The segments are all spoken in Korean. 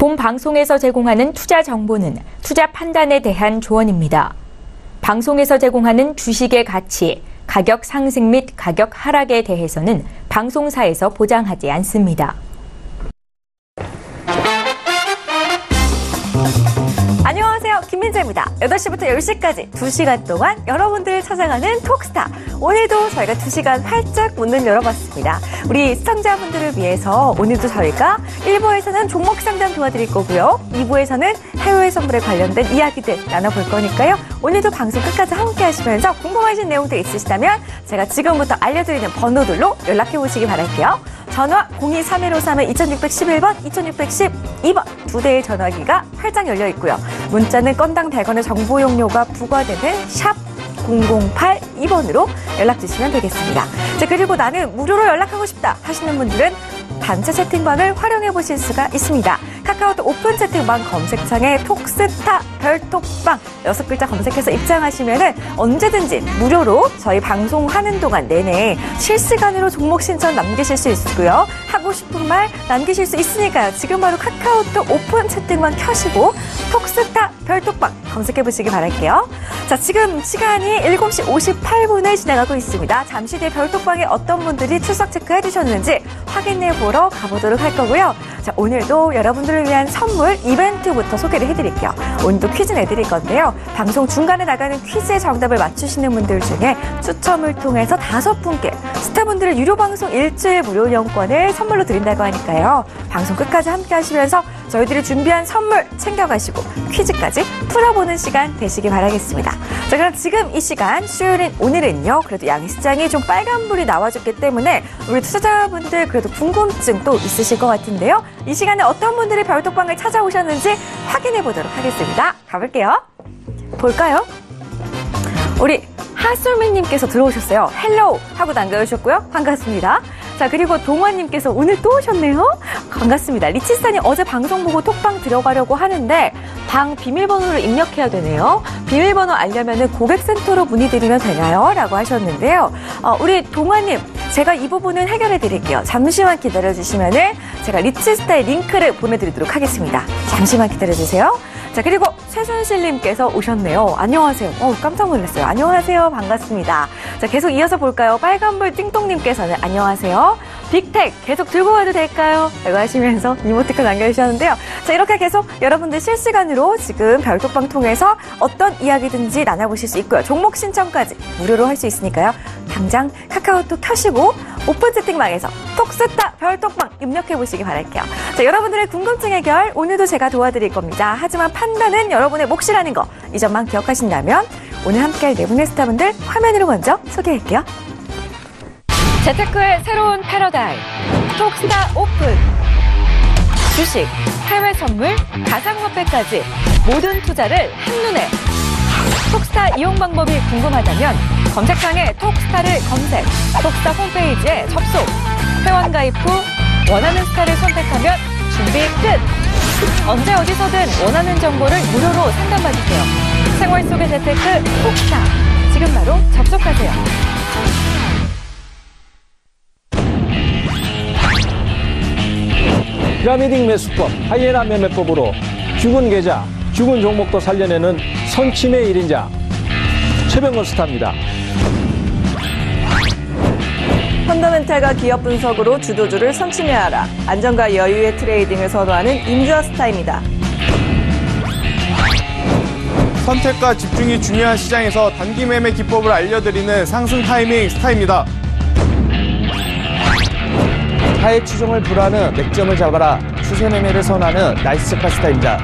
본 방송에서 제공하는 투자 정보는 투자 판단에 대한 조언입니다. 방송에서 제공하는 주식의 가치, 가격 상승 및 가격 하락에 대해서는 방송사에서 보장하지 않습니다. 안녕하세요. 김민재입니다. 8시부터 10시까지 2시간 동안 여러분들을 찾아가는 톡스타. 오늘도 저희가 2시간 활짝 문을 열어봤습니다. 우리 시청자분들을 위해서 오늘도 저희가 1부에서는 종목 상담 도와드릴 거고요. 2부에서는 해외 선물에 관련된 이야기들 나눠볼 거니까요. 오늘도 방송 끝까지 함께 하시면서 궁금하신 내용들 있으시다면 제가 지금부터 알려드리는 번호들로 연락해 보시기 바랄게요. 전화 023153-2611번, 2612번 두 대의 전화기가 활짝 열려 있고요. 문자는 건당 100원의 정보 용료가 부과되는 샵 0082번으로 연락 주시면 되겠습니다. 자, 그리고 나는 무료로 연락하고 싶다 하시는 분들은 단체 채팅방을 활용해 보실 수가 있습니다. 카카오톡 오픈 채팅방 검색창에 톡스타 별톡방 6글자 검색해서 입장하시면은 언제든지 무료로 저희 방송하는 동안 내내 실시간으로 종목 신청 남기실 수 있고요. 하고 싶은 말 남기실 수 있으니까요. 지금 바로 카카오톡 오픈 채팅방 켜시고 톡스타 별톡방 검색해 보시기 바랄게요. 자, 지금 시간이 7시 58분을 지나가고 있습니다. 잠시 뒤에 별톡방에 어떤 분들이 출석 체크해 주셨는지 확인해 보러 가보도록 할 거고요. 자, 오늘도 여러분들을 위한 선물 이벤트부터 소개를 해드릴게요. 오늘도 퀴즈 내드릴 건데요. 방송 중간에 나가는 퀴즈의 정답을 맞추시는 분들 중에 추첨을 통해서 5분께 스타분들의 유료 방송 일주일 무료 이용권을 선물로 드린다고 하니까요. 방송 끝까지 함께 하시면서 저희들이 준비한 선물 챙겨가시고 퀴즈까지 풀어보는 시간 되시기 바라겠습니다. 자, 그럼 지금 이 시간 수요일인 오늘은요. 그래도 양시장이 좀 빨간불이 나와줬기 때문에 우리 투자자분들 그래도 궁금증 또 있으실 것 같은데요. 이 시간에 어떤 분들이 별톡방을 찾아오셨는지 확인해 보도록 하겠습니다. 가볼게요. 볼까요? 우리 하솔미님께서 들어오셨어요. 헬로우 하고 남겨주셨고요. 반갑습니다. 자, 그리고 동화님께서 오늘 또 오셨네요. 반갑습니다. 리치스타님 어제 방송 보고 톡방 들어가려고 하는데 방 비밀번호를 입력해야 되네요. 비밀번호 알려면 고객센터로 문의드리면 되나요? 라고 하셨는데요. 우리 동화님, 제가 이 부분은 해결해 드릴게요. 잠시만 기다려주시면 제가 리치스타의 링크를 보내드리도록 하겠습니다. 잠시만 기다려주세요. 자, 그리고 최순실님께서 오셨네요. 안녕하세요. 깜짝 놀랐어요. 안녕하세요. 반갑습니다. 자, 계속 이어서 볼까요? 빨간불 띵동님께서는 안녕하세요. 빅텍 계속 들고 가도 될까요? 라고 하시면서 이모티콘 남겨주셨는데요. 자, 이렇게 계속 여러분들 실시간으로 지금 별톡방 통해서 어떤 이야기든지 나눠보실 수 있고요. 종목 신청까지 무료로 할 수 있으니까요. 당장 카카오톡 켜시고 오픈 채팅방에서 톡스타 별톡방 입력해보시기 바랄게요. 자, 여러분들의 궁금증 해결 오늘도 제가 도와드릴 겁니다. 하지만 판단은 여러분의 몫이라는 거, 이 점만 기억하신다면 오늘 함께할 네 분의 스타분들 화면으로 먼저 소개할게요. 재테크의 새로운 패러다임 톡스타 오픈. 주식, 해외 선물, 가상화폐까지 모든 투자를 한눈에. 톡스타 이용 방법이 궁금하다면 검색창에 톡스타를 검색, 톡스타 홈페이지에 접속, 회원 가입 후 원하는 스타를 선택하면 준비 끝! 언제 어디서든 원하는 정보를 무료로 상담받으세요. 생활 속의 재테크 톡스타, 지금 바로 접속하세요. 피라미딩 매수법, 하이에나 매매법으로 죽은 계좌, 죽은 종목도 살려내는 선침의 1인자 최병건 스타입니다. 펀더멘탈과 기업 분석으로 주도주를 선침해하라. 안정과 여유의 트레이딩을 선호하는 임주아 스타입니다. 선택과 집중이 중요한 시장에서 단기 매매 기법을 알려드리는 상승 타이밍 스타입니다. 하의 추종을 불허하는 맥점을 잡아라. 추세 매매를 선호하는 나이스 체카 스타입니다.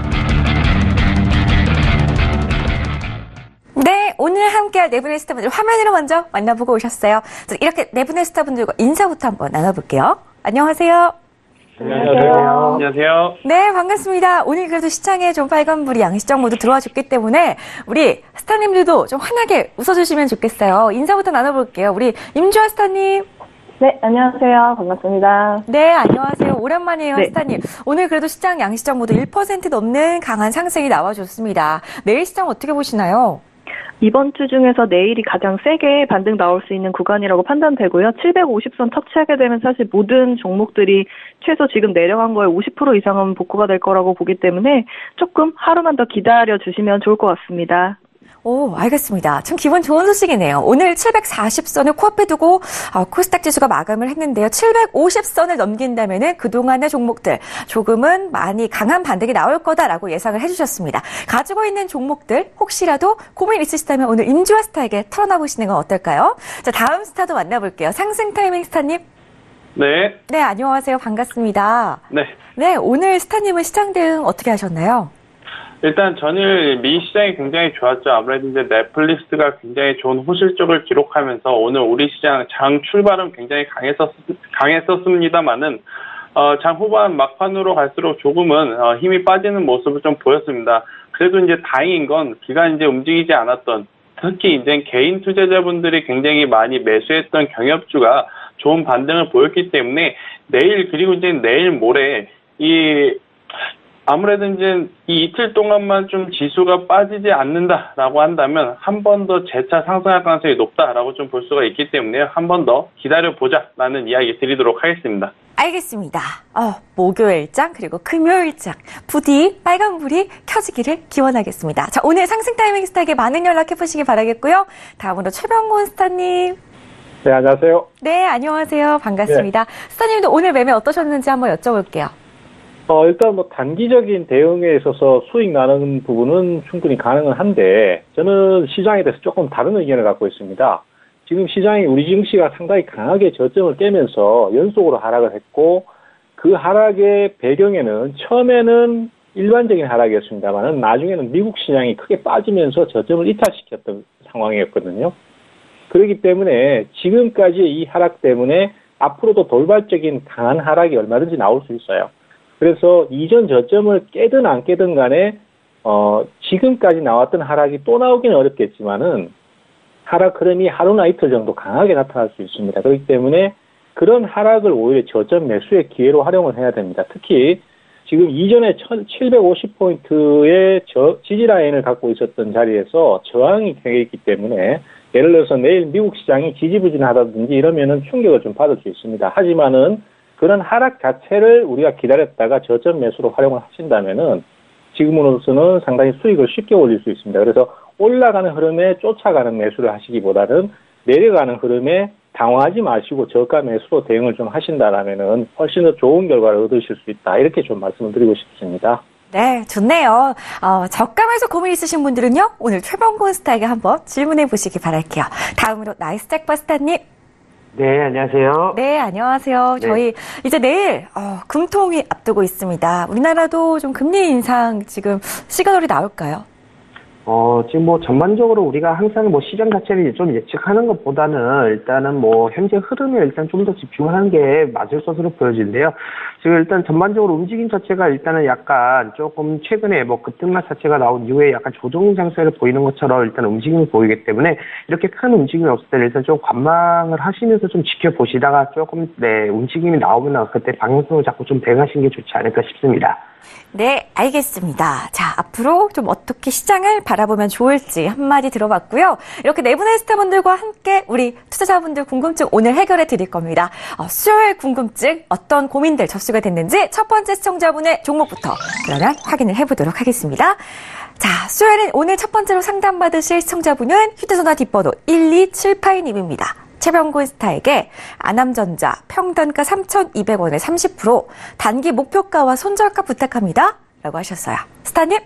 네, 오늘 함께할 네 분의 스타분들 화면으로 먼저 만나보고 오셨어요. 이렇게 네 분의 스타분들과 인사부터 한번 나눠볼게요. 안녕하세요. 안녕하세요. 안녕하세요. 네, 반갑습니다. 오늘 그래도 시장에 좀 빨간불이 양시장 모두 들어와 줬기 때문에 우리 스타님들도 좀 환하게 웃어주시면 좋겠어요. 인사부터 나눠볼게요. 우리 임주아 스타님. 네, 안녕하세요. 반갑습니다. 네, 안녕하세요. 오랜만이에요, 네. 스타님. 오늘 그래도 시장, 양시장 모두 1% 넘는 강한 상승이 나와줬습니다. 내일 시장 어떻게 보시나요? 이번 주 중에서 내일이 가장 세게 반등 나올 수 있는 구간이라고 판단되고요. 750선 터치하게 되면 사실 모든 종목들이 최소 지금 내려간 거에 50% 이상은 복구가 될 거라고 보기 때문에 조금 하루만 더 기다려 주시면 좋을 것 같습니다. 오, 알겠습니다. 참 기분 좋은 소식이네요. 오늘 740선을 코앞에 두고 코스닥 지수가 마감을 했는데요. 750선을 넘긴다면은 그동안의 종목들 조금은 많이 강한 반등이 나올 거다라고 예상을 해주셨습니다. 가지고 있는 종목들 혹시라도 고민 있으시다면 오늘 임주아 스타에게 털어놔보시는 건 어떨까요? 자, 다음 스타도 만나볼게요. 상승 타이밍 스타님. 네. 네, 안녕하세요. 반갑습니다. 네. 네, 오늘 스타님은 시장 대응 어떻게 하셨나요? 일단 전일 미 시장이 굉장히 좋았죠. 아무래도 이제 넷플릭스가 굉장히 좋은 호실적을 기록하면서 오늘 우리 시장 장 출발은 굉장히 강했었습니다만은 장 후반 막판으로 갈수록 조금은 힘이 빠지는 모습을 좀 보였습니다. 그래도 이제 다행인 건 기간 이제 움직이지 않았던 특히 이제 개인 투자자분들이 굉장히 많이 매수했던 경협주가 좋은 반등을 보였기 때문에 내일 그리고 이제 내일 모레 아무래도 이제 이 이틀 동안만 좀 지수가 빠지지 않는다라고 한다면 한 번 더 재차 상승할 가능성이 높다라고 좀 볼 수가 있기 때문에 한 번 더 기다려보자라는 이야기 드리도록 하겠습니다. 알겠습니다. 목요일장 그리고 금요일장 부디 빨간불이 켜지기를 기원하겠습니다. 자, 오늘 상승 타이밍 스타에게 많은 연락해보시기 바라겠고요. 다음으로 최병곤 스타님. 네, 안녕하세요. 네, 안녕하세요. 반갑습니다. 스타님도 오늘 매매 어떠셨는지 한번 여쭤볼게요. 일단 단기적인 대응에 있어서 수익 나는 부분은 충분히 가능은 한데, 저는 시장에 대해서 조금 다른 의견을 갖고 있습니다. 지금 시장이 우리 증시가 상당히 강하게 저점을 깨면서 연속으로 하락을 했고, 그 하락의 배경에는 처음에는 일반적인 하락이었습니다만 나중에는 미국 시장이 크게 빠지면서 저점을 이탈시켰던 상황이었거든요. 그렇기 때문에 지금까지의 이 하락 때문에 앞으로도 돌발적인 강한 하락이 얼마든지 나올 수 있어요. 그래서 이전 저점을 깨든 안 깨든 간에 지금까지 나왔던 하락이 또 나오기는 어렵겠지만은 하락 흐름이 하루나 이틀 정도 강하게 나타날 수 있습니다. 그렇기 때문에 그런 하락을 오히려 저점 매수의 기회로 활용을 해야 됩니다. 특히 지금 이전에 1750포인트의 지지 라인을 갖고 있었던 자리에서 저항이 되기 때문에 예를 들어서 내일 미국 시장이 지지부진하다든지 이러면은 충격을 좀 받을 수 있습니다. 하지만은 그런 하락 자체를 우리가 기다렸다가 저점 매수로 활용을 하신다면은 지금으로서는 상당히 수익을 쉽게 올릴 수 있습니다. 그래서 올라가는 흐름에 쫓아가는 매수를 하시기보다는 내려가는 흐름에 당황하지 마시고 저가 매수로 대응을 좀 하신다라면은 훨씬 더 좋은 결과를 얻으실 수 있다. 이렇게 좀 말씀을 드리고 싶습니다. 네, 좋네요. 저가 매수 고민 있으신 분들은요, 오늘 최병곤 스타에게 한번 질문해 보시기 바랄게요. 다음으로 나이스잭바 스타님. 네, 안녕하세요. 네, 안녕하세요. 네. 저희 이제 내일 금통위 앞두고 있습니다. 우리나라도 좀 금리 인상 지금 시그널이 나올까요? 지금 전반적으로 우리가 항상 시장 자체를 좀 예측하는 것보다는 일단은 현재 흐름에 일단 좀 더 집중하는 게 맞을 것으로 보여지는데요. 지금 일단 전반적으로 움직임 자체가 일단은 약간 조금 최근에 급등락 자체가 나온 이후에 약간 조정 장세를 보이는 것처럼 일단 움직임을 보이기 때문에 이렇게 큰 움직임이 없을 때는 일단 좀 관망을 하시면서 좀 지켜보시다가 조금 움직임이 나오면 그때 방향성을 잡고 좀 대응하시는 게 좋지 않을까 싶습니다. 네, 알겠습니다. 자, 앞으로 좀 어떻게 시장을 바라보면 좋을지 한마디 들어봤고요. 이렇게 네 분의 스타분들과 함께 우리 투자자분들 궁금증 오늘 해결해 드릴 겁니다. 수요일 궁금증 어떤 고민들 접수가 됐는지 첫 번째 시청자분의 종목부터 그러면 확인을 해보도록 하겠습니다. 자, 수요일은 오늘 첫 번째로 상담받으실 시청자분은 휴대전화 뒷번호 1278님입니다. 최병곤 스타에게 아남전자 평단가 3,200원에 30% 단기 목표가와 손절가 부탁합니다. 라고 하셨어요. 스타님?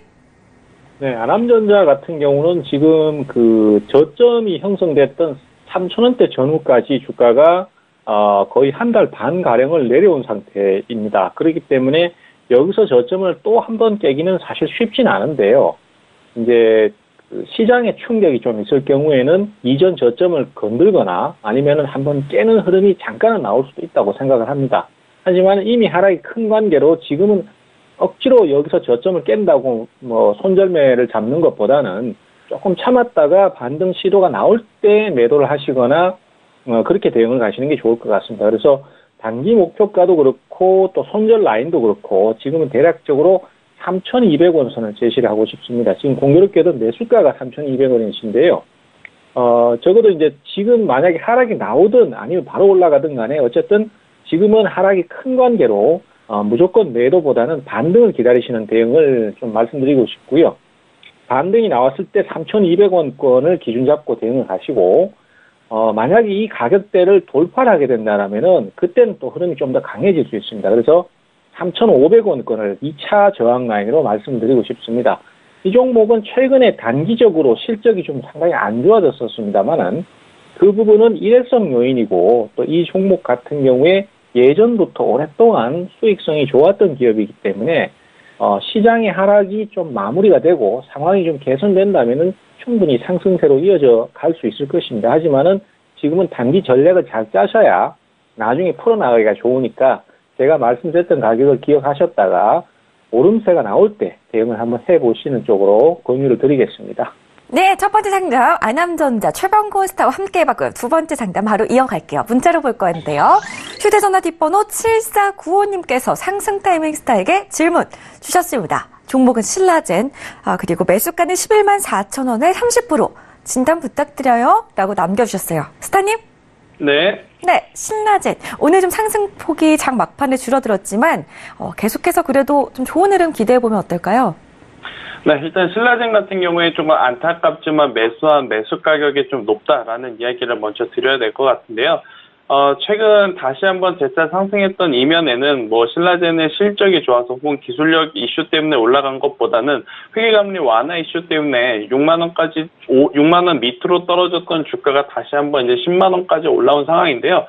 네, 아남전자 같은 경우는 지금 저점이 형성됐던 3,000원대 전후까지 주가가 거의 한 달 반 가량을 내려온 상태입니다. 그렇기 때문에 여기서 저점을 또 한 번 깨기는 사실 쉽진 않은데요. 이제 시장의 충격이 좀 있을 경우에는 이전 저점을 건들거나 아니면은 한번 깨는 흐름이 잠깐은 나올 수도 있다고 생각을 합니다. 하지만 이미 하락이 큰 관계로 지금은 억지로 여기서 저점을 깬다고 손절매를 잡는 것보다는 조금 참았다가 반등 시도가 나올 때 매도를 하시거나 그렇게 대응을 가시는 게 좋을 것 같습니다. 그래서 단기 목표가도 그렇고 또 손절 라인도 그렇고 지금은 대략적으로 3,200원 선을 제시를 하고 싶습니다. 지금 공교롭게도 매수가가 3,200원이신데요. 적어도 이제 지금 만약에 하락이 나오든 아니면 바로 올라가든 간에 어쨌든 지금은 하락이 큰 관계로 무조건 매도보다는 반등을 기다리시는 대응을 좀 말씀드리고 싶고요. 반등이 나왔을 때 3,200원권을 기준 잡고 대응을 하시고 만약에 이 가격대를 돌파를 하게 된다면은 그때는 또 흐름이 좀 더 강해질 수 있습니다. 그래서 3,500원권을 2차 저항 라인으로 말씀드리고 싶습니다. 이 종목은 최근에 단기적으로 실적이 좀 상당히 안 좋아졌었습니다만은 그 부분은 일회성 요인이고 또 이 종목 같은 경우에 예전부터 오랫동안 수익성이 좋았던 기업이기 때문에 시장의 하락이 좀 마무리가 되고 상황이 좀 개선된다면은 충분히 상승세로 이어져 갈 수 있을 것입니다. 하지만은 지금은 단기 전략을 잘 짜셔야 나중에 풀어나가기가 좋으니까 제가 말씀드렸던 가격을 기억하셨다가 오름세가 나올 때 대응을 한번 해보시는 쪽으로 권유를 드리겠습니다. 네, 첫 번째 상담 아남전자 최병고 스타와 함께 해봤고요. 두 번째 상담 바로 이어갈게요. 문자로 볼 건데요. 휴대전화 뒷번호 7495님께서 상승 타이밍 스타에게 질문 주셨습니다. 종목은 신라젠, 그리고 매수가는 11만 4천 원에 30% 진단 부탁드려요 라고 남겨주셨어요. 스타님? 네. 네, 신라젠. 오늘 좀 상승폭이 장 막판에 줄어들었지만 계속해서 그래도 좀 좋은 흐름 기대해보면 어떨까요? 네, 일단 신라젠 같은 경우에 조금 안타깝지만 매수한 매수 가격이 좀 높다라는 이야기를 먼저 드려야 될 것 같은데요. 최근 다시 한번 재차 상승했던 이면에는 신라젠의 실적이 좋아서 혹은 기술력 이슈 때문에 올라간 것보다는 회계감리 완화 이슈 때문에 6만 원 밑으로 떨어졌던 주가가 다시 한번 이제 10만 원까지 올라온 상황인데요.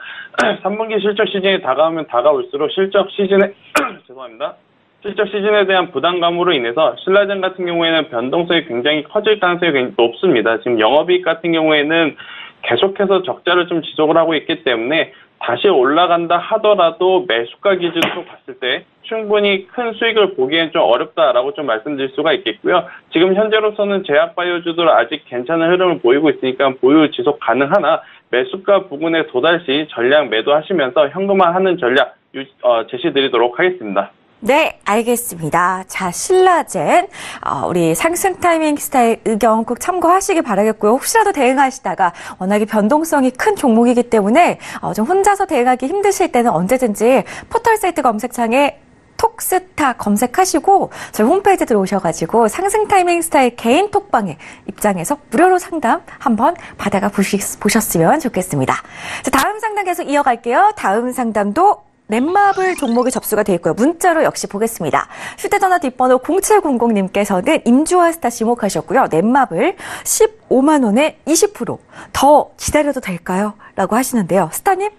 3분기 실적 시즌이 다가오면 다가올수록 실적 시즌에 실적 시즌에 대한 부담감으로 인해서 신라젠 같은 경우에는 변동성이 굉장히 커질 가능성이 굉장히 높습니다. 지금 영업이익 같은 경우에는 계속해서 적자를 좀 지속을 하고 있기 때문에 다시 올라간다 하더라도 매수가 기준으로 봤을 때 충분히 큰 수익을 보기엔 좀 어렵다라고 좀 말씀드릴 수가 있겠고요. 지금 현재로서는 제약바이오주들 아직 괜찮은 흐름을 보이고 있으니까 보유 지속 가능하나 매수가 부근에 도달시 전량 매도하시면서 현금화하는 전략 제시드리도록 하겠습니다. 네, 알겠습니다. 자, 신라젠, 우리 상승 타이밍 스타의 의견 꼭 참고하시기 바라겠고요. 혹시라도 대응하시다가 워낙에 변동성이 큰 종목이기 때문에 좀 혼자서 대응하기 힘드실 때는 언제든지 포털 사이트 검색창에 톡스타 검색하시고 저희 홈페이지 들어오셔가지고 상승 타이밍 스타의 개인 톡방에 입장해서 무료로 상담 한번 받아가 보셨으면 좋겠습니다. 자, 다음 상담 계속 이어갈게요. 다음 상담도 넷마블 종목이 접수가 되어 있고요. 문자로 역시 보겠습니다. 휴대전화 뒷번호 0700님께서는 임주아스타 지목하셨고요. 넷마블 15만 원에 20% 더 기다려도 될까요? 라고 하시는데요. 스타님?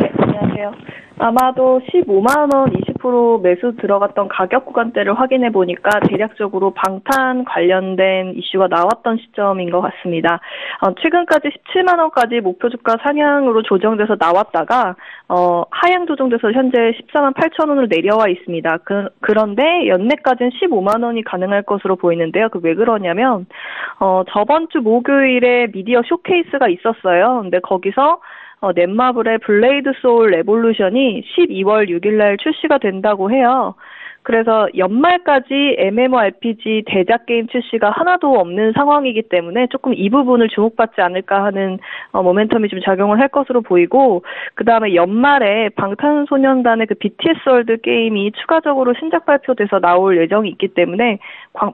네, 안녕하세요. 아마도 15만 원 20% 매수 들어갔던 가격 구간대를 확인해 보니까 대략적으로 방탄 관련된 이슈가 나왔던 시점인 것 같습니다. 최근까지 17만 원까지 목표 주가 상향으로 조정돼서 나왔다가 하향 조정돼서 현재 14만 8천 원으로 내려와 있습니다. 그런데 연내까지는 15만 원이 가능할 것으로 보이는데요. 왜 그러냐면 저번 주 목요일에 미디어 쇼케이스가 있었어요. 근데 거기서 넷마블의 블레이드 소울 레볼루션이 12월 6일 날 출시가 된다고 해요. 그래서 연말까지 MMORPG 대작 게임 출시가 하나도 없는 상황이기 때문에 조금 이 부분을 주목받지 않을까 하는 모멘텀이 좀 작용을 할 것으로 보이고, 그 다음에 연말에 방탄소년단의 BTS 월드 게임이 추가적으로 신작 발표돼서 나올 예정이 있기 때문에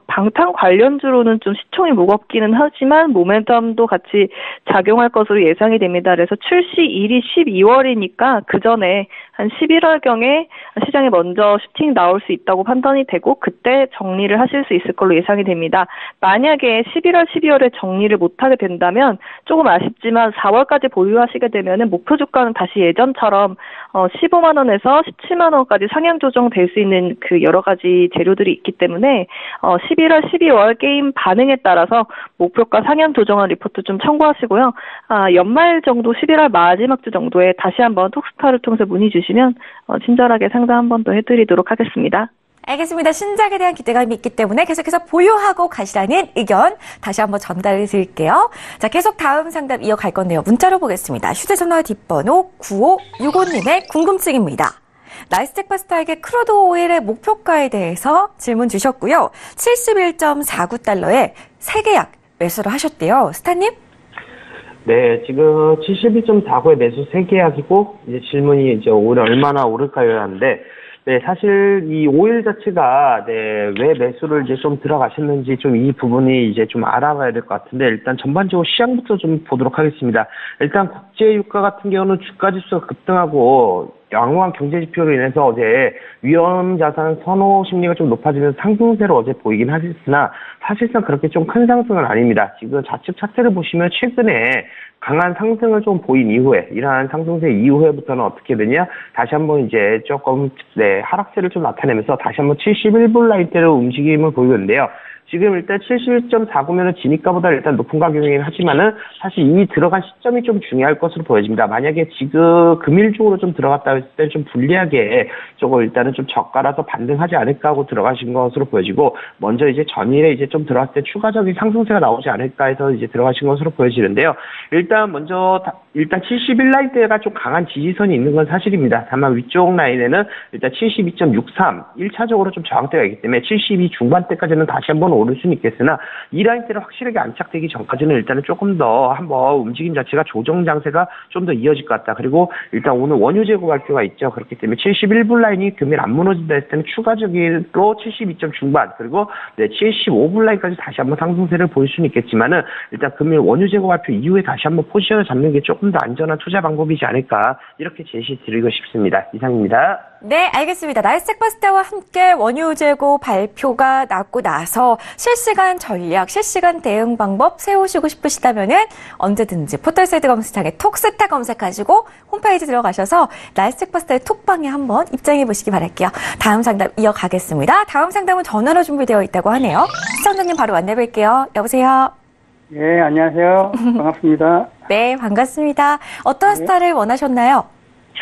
방탄 관련주로는 좀 시총이 무겁기는 하지만 모멘텀도 같이 작용할 것으로 예상이 됩니다. 그래서 출시일이 12월이니까 그 전에 한 11월경에 시장에 먼저 슈팅 나올 수 있다고 판단이 되고 그때 정리를 하실 수 있을 걸로 예상이 됩니다. 만약에 11월, 12월에 정리를 못하게 된다면 조금 아쉽지만 4월까지 보유하시게 되면 목표 주가는 다시 예전처럼 15만 원에서 17만 원까지 상향 조정될 수 있는 그 여러 가지 재료들이 있기 때문에 11월, 12월 게임 반응에 따라서 목표가 상향 조정한 리포트 좀 참고하시고요. 연말 정도 11월 마지막 주 정도에 다시 한번 톡스타를 통해서 문의 주시면 친절하게 상담 한 번 더 해드리도록 하겠습니다. 알겠습니다. 신작에 대한 기대감이 있기 때문에 계속해서 보유하고 가시라는 의견 다시 한번 전달해 드릴게요. 자, 계속 다음 상담 이어갈 건데요. 문자로 보겠습니다. 휴대전화 뒷번호 9565님의 궁금증입니다. 나이스텍파스타에게 크루드 오일의 목표가에 대해서 질문 주셨고요. 71.49달러에 3계약 매수를 하셨대요. 스타님? 네, 지금 71.49에 매수 3계약이고, 이제 질문이 이제 올해 얼마나 오를까요? 하는데, 네, 사실 이 오일 자체가, 네, 왜 매수를 이제 좀 들어가셨는지 좀 이 부분이 이제 좀 알아봐야 될 것 같은데, 일단 전반적으로 시장부터 좀 보도록 하겠습니다. 일단 국제 유가 같은 경우는 주가 지수가 급등하고, 양호한 경제 지표로 인해서 어제 위험 자산 선호 심리가 좀 높아지면서 상승세로 어제 보이긴 하셨으나 사실상 그렇게 좀 큰 상승은 아닙니다. 지금 좌측 차트를 보시면 최근에 강한 상승을 좀 보인 이후에 이러한 상승세 이후에부터는 어떻게 되냐? 다시 한번 이제 조금 하락세를 좀 나타내면서 다시 한번 71불 라인대로 움직임을 보이고 있는데요. 지금 일단 71.49면은 진입가보다 일단 높은 가격이긴 하지만은 사실 이미 들어간 시점이 좀 중요할 것으로 보여집니다. 만약에 지금 금일 쪽으로 좀 들어갔다 했을 때 좀 불리하게 조금 일단은 좀 저가라서 반등하지 않을까 하고 들어가신 것으로 보여지고 먼저 이제 전일에 이제 좀 들어갔을 때 추가적인 상승세가 나오지 않을까 해서 이제 들어가신 것으로 보여지는데요. 일단 먼저 일단 71 라인대가 좀 강한 지지선이 있는 건 사실입니다. 다만 위쪽 라인에는 일단 72.63 1차적으로 좀 저항대가 있기 때문에 72 중반대까지는 다시 한번 오를 수는 있겠으나 이 라인대를 확실하게 안착되기 전까지는 일단은 조금 더 한번 움직임 자체가 조정 장세가 좀 더 이어질 것 같다. 그리고 일단 오늘 원유 재고 발표가 있죠. 그렇기 때문에 71불 라인이 금일 안 무너진다 했을 때는 추가적으로 72점 중반 그리고 75불 라인까지 다시 한번 상승세를 보일 수는 있겠지만은 일단 금일 원유 재고 발표 이후에 다시 한번 포지션을 잡는 게 조금 더 안전한 투자 방법이지 않을까 이렇게 제시드리고 싶습니다. 이상입니다. 네, 알겠습니다. 나이스텍파스타와 함께 원유 재고 발표가 나고 나서 실시간 전략, 실시간 대응 방법 세우시고 싶으시다면은 언제든지 포털사이트 검색창에 톡스타 검색하시고 홈페이지 들어가셔서 나이스텍파스타의 톡방에 한번 입장해 보시기 바랄게요. 다음 상담 이어가겠습니다. 다음 상담은 전화로 준비되어 있다고 하네요. 시청자님 바로 만나볼게요. 여보세요? 예, 안녕하세요. 반갑습니다. 네, 반갑습니다. 어떤 스타를 원하셨나요?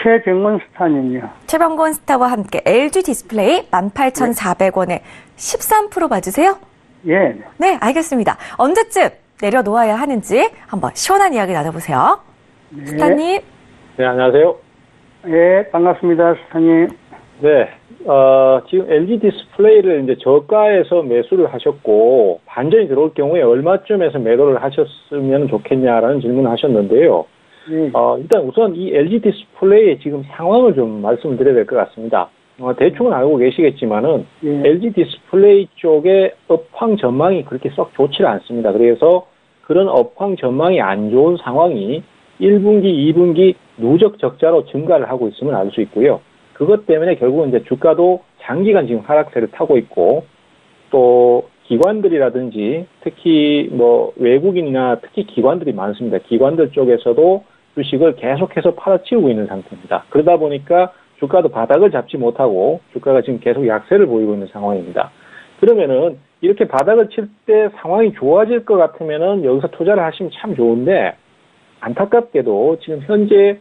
최병건 스타님이요. 최병건 스타와 함께 LG 디스플레이 18,400원에 13% 맞으세요? 예. 네, 알겠습니다. 언제쯤 내려놓아야 하는지 한번 시원한 이야기 나눠보세요. 네. 스타님. 네, 안녕하세요. 예, 반갑습니다, 스타님. 네, 지금 LG 디스플레이를 이제 저가에서 매수를 하셨고, 반전이 들어올 경우에 얼마쯤에서 매도를 하셨으면 좋겠냐라는 질문을 하셨는데요. 일단 우선 이 LG 디스플레이의 지금 상황을 좀 말씀을 드려야 될 것 같습니다. 대충은 알고 계시겠지만은, LG 디스플레이 쪽의 업황 전망이 그렇게 썩 좋지 않습니다. 그래서 그런 업황 전망이 안 좋은 상황이 1분기, 2분기 누적 적자로 증가를 하고 있음을 알 수 있고요. 그것 때문에 결국은 이제 주가도 장기간 지금 하락세를 타고 있고, 또 기관들이라든지 특히 뭐 외국인이나 특히 기관들이 많습니다. 기관들 쪽에서도 주식을 계속해서 팔아치우고 있는 상태입니다. 그러다 보니까 주가도 바닥을 잡지 못하고 주가가 지금 계속 약세를 보이고 있는 상황입니다. 그러면은 이렇게 바닥을 칠 때 상황이 좋아질 것 같으면은 여기서 투자를 하시면 참 좋은데, 안타깝게도 지금 현재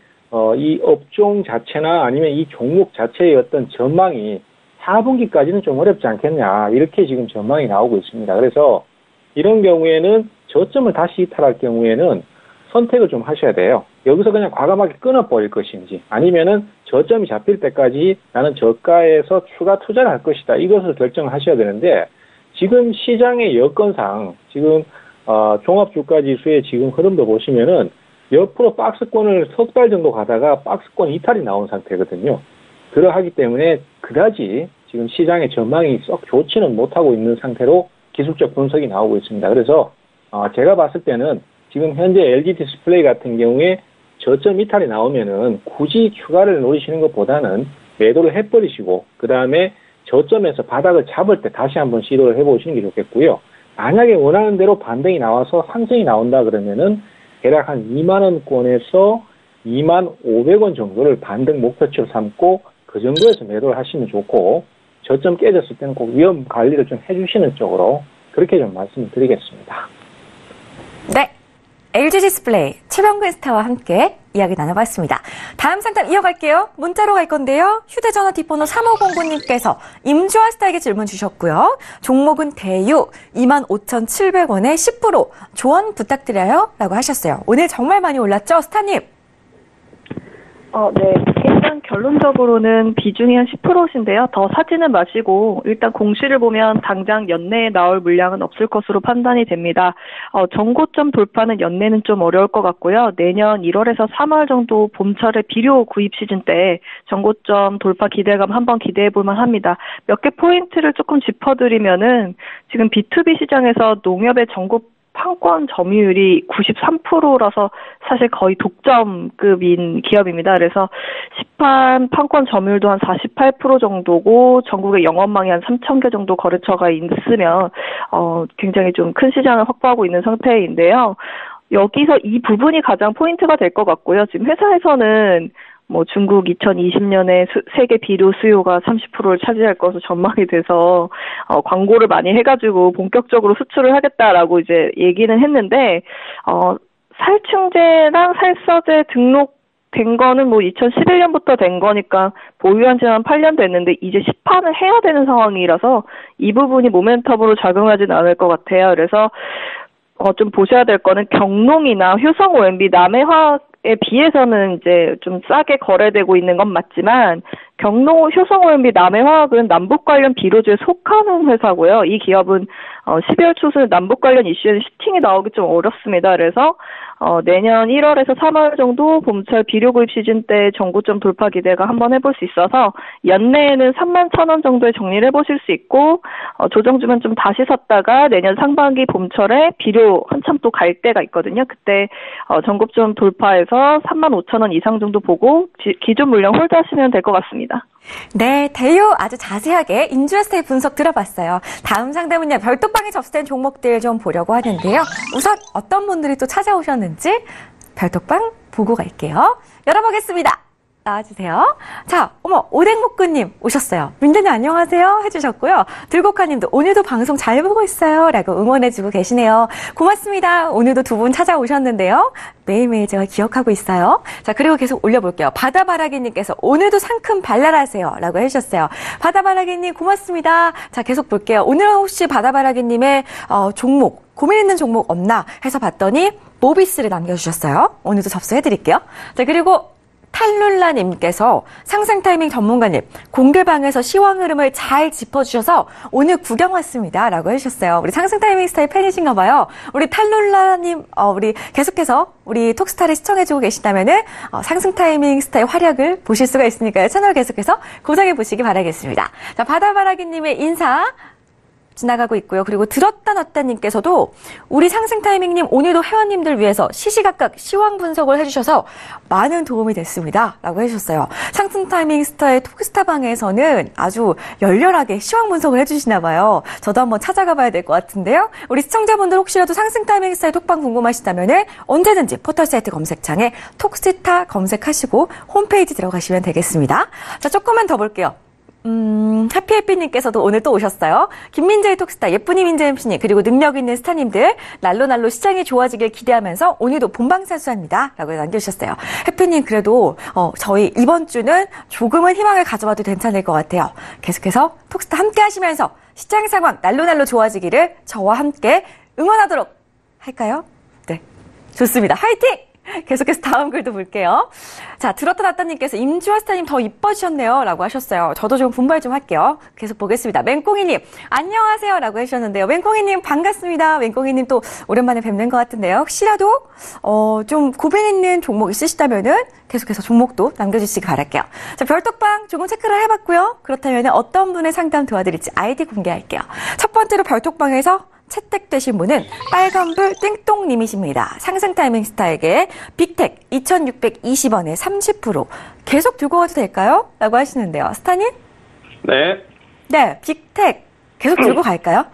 이 업종 자체나 아니면 이 종목 자체의 어떤 전망이 4분기까지는 좀 어렵지 않겠냐, 이렇게 지금 전망이 나오고 있습니다. 그래서 이런 경우에는 저점을 다시 이탈할 경우에는 선택을 좀 하셔야 돼요. 여기서 그냥 과감하게 끊어버릴 것인지, 아니면은 저점이 잡힐 때까지 나는 저가에서 추가 투자를 할 것이다, 이것을 결정을 하셔야 되는데, 지금 시장의 여건상 지금 종합주가지수의 지금 흐름도 보시면은 옆으로 박스권을 석 달 정도 가다가 박스권 이탈이 나온 상태거든요. 그러하기 때문에 그다지 지금 시장의 전망이 썩 좋지는 못하고 있는 상태로 기술적 분석이 나오고 있습니다. 그래서 제가 봤을 때는 지금 현재 LG 디스플레이 같은 경우에 저점 이탈이 나오면은 굳이 추가를 노리시는 것보다는 매도를 해버리시고, 그 다음에 저점에서 바닥을 잡을 때 다시 한번 시도를 해보시는 게 좋겠고요. 만약에 원하는 대로 반등이 나와서 상승이 나온다 그러면은 대략 한 2만원권에서 25,500원 정도를 반등 목표치로 삼고 그 정도에서 매도를 하시면 좋고, 저점 깨졌을 때는 꼭 위험 관리를 좀 해주시는 쪽으로 그렇게 좀 말씀을 드리겠습니다. 네, LG 디스플레이 최병근 스타와 함께 이야기 나눠봤습니다. 다음 상담 이어갈게요. 문자로 갈 건데요. 휴대전화 뒷번호 3509님께서 임주아 스타에게 질문 주셨고요. 종목은 대유 25,700원에 10% 조언 부탁드려요 라고 하셨어요. 오늘 정말 많이 올랐죠, 스타님? 네. 일단 결론적으로는 비중이 한 10%인데요. 더 사지는 마시고 일단 공시를 보면 당장 연내에 나올 물량은 없을 것으로 판단이 됩니다. 전고점 돌파는 연내는 좀 어려울 것 같고요. 내년 1월에서 3월 정도 봄철의 비료 구입 시즌 때 전고점 돌파 기대감 한번 기대해 볼 만합니다. 몇 개 포인트를 조금 짚어드리면은 지금 B2B 시장에서 농협의 전고 판권 점유율이 93%라서 사실 거의 독점급인 기업입니다. 그래서 시판 판권 점유율도 한 48% 정도고 전국의 영업망이 한 3,000개 정도 거래처가 있으면 굉장히 좀 큰 시장을 확보하고 있는 상태인데요. 여기서 이 부분이 가장 포인트가 될 것 같고요. 지금 회사에서는 중국 2020년에 세계 비료 수요가 30%를 차지할 것으로 전망이 돼서 광고를 많이 해가지고 본격적으로 수출을 하겠다라고 이제 얘기는 했는데 살충제랑 살서제 등록된 거는 2011년부터 된 거니까 보유한 지는 한 8년 됐는데 이제 시판을 해야 되는 상황이라서 이 부분이 모멘텀으로 작용하진 않을 것 같아요. 그래서 좀 보셔야 될 거는 경농이나 효성 OMB 남해화학에 비해서는 이제 좀 싸게 거래되고 있는 건 맞지만 경농, 효성 OMB 남해화학은 남북 관련 비료주에 속하는 회사고요. 이 기업은 12월 초순 남북 관련 이슈에는 슈팅이 나오기 좀 어렵습니다. 그래서 내년 1월에서 3월 정도 봄철 비료 구입 시즌 때 전고점 돌파 기대가 한번 해볼 수 있어서 연내에는 31,000원 정도에 정리를 해보실 수 있고 조정주면 좀 다시 샀다가 내년 상반기 봄철에 비료 한참 또 갈 때가 있거든요. 그때 전고점 돌파해서 35,000원 이상 정도 보고 기존 물량 홀드하시면 될 것 같습니다. 네, 대요 아주 자세하게 인주스테이 분석 들어봤어요. 다음 상담은요, 별도방에 접수된 종목들 좀 보려고 하는데요. 우선 어떤 분들이 또 찾아오셨는지 별도방 보고 갈게요. 열어보겠습니다. 나와주세요. 자, 오뎅목구님 오셨어요. 민대님 안녕하세요 해주셨고요. 들고카님도 오늘도 방송 잘 보고 있어요 라고 응원해주고 계시네요. 고맙습니다. 오늘도 두 분 찾아오셨는데요. 매일매일 제가 기억하고 있어요. 자, 그리고 계속 올려볼게요. 바다바라기님께서 오늘도 상큼 발랄하세요 라고 해주셨어요. 바다바라기님 고맙습니다. 자, 계속 볼게요. 오늘 혹시 바다바라기님의 종목 고민 있는 종목 없나 해서 봤더니 모비스를 남겨주셨어요. 오늘도 접수해드릴게요. 자, 그리고 탈룰라님께서 상승 타이밍 전문가님 공개방에서 시황 흐름을 잘 짚어주셔서 오늘 구경 왔습니다 라고 해주셨어요. 우리 상승 타이밍 스타일 팬이신가 봐요. 우리 탈룰라님 우리 계속해서 우리 톡스타를 시청해주고 계시다면은 상승 타이밍 스타일 활약을 보실 수가 있으니까요. 채널 계속해서 고정해 보시기 바라겠습니다. 자, 바다바라기님의 인사 지나가고 있고요. 그리고 들었다 놨다님께서도 우리 상승 타이밍님 오늘도 회원님들 위해서 시시각각 시황 분석을 해주셔서 많은 도움이 됐습니다 라고 해주셨어요. 상승 타이밍 스타의 톡스타방에서는 아주 열렬하게 시황 분석을 해주시나 봐요. 저도 한번 찾아가 봐야 될 것 같은데요. 우리 시청자분들 혹시라도 상승 타이밍 스타의 톡방 궁금하시다면 언제든지 포털 사이트 검색창에 톡스타 검색하시고 홈페이지 들어가시면 되겠습니다. 자, 조금만 더 볼게요. 해피해피님께서도 오늘 또 오셨어요. 김민재의 톡스타, 예쁜이 민재 MC님, 그리고 능력 있는 스타님들, 날로 시장이 좋아지길 기대하면서 오늘도 본방사수합니다 라고 남겨주셨어요. 해피님, 그래도 저희 이번 주는 조금은 희망을 가져봐도 괜찮을 것 같아요. 계속해서 톡스타 함께 하시면서 시장 상황 날로 좋아지기를 저와 함께 응원하도록 할까요? 네, 좋습니다. 화이팅! 계속해서 다음 글도 볼게요. 자, 들었다 놨다님께서 임주아 스타님 더 이뻐지셨네요 라고 하셨어요. 저도 좀 분발 좀 할게요. 계속 보겠습니다. 맹꽁이님 안녕하세요 라고 해주셨는데요. 맹꽁이님 반갑습니다. 맹꽁이님 또 오랜만에 뵙는 것 같은데요. 혹시라도 좀 고민 있는 종목 있으시다면은 계속해서 종목도 남겨주시기 바랄게요. 자, 별톡방 조금 체크를 해봤고요. 그렇다면 어떤 분의 상담 도와드릴지 아이디 공개할게요. 첫 번째로 별톡방에서 채택되신 분은 빨간불 띵똥님이십니다. 상승 타이밍 스타에게 빅텍 2,620원에 30% 계속 들고 가도 될까요? 라고 하시는데요. 스타님? 네. 네, 빅텍 계속 들고 갈까요?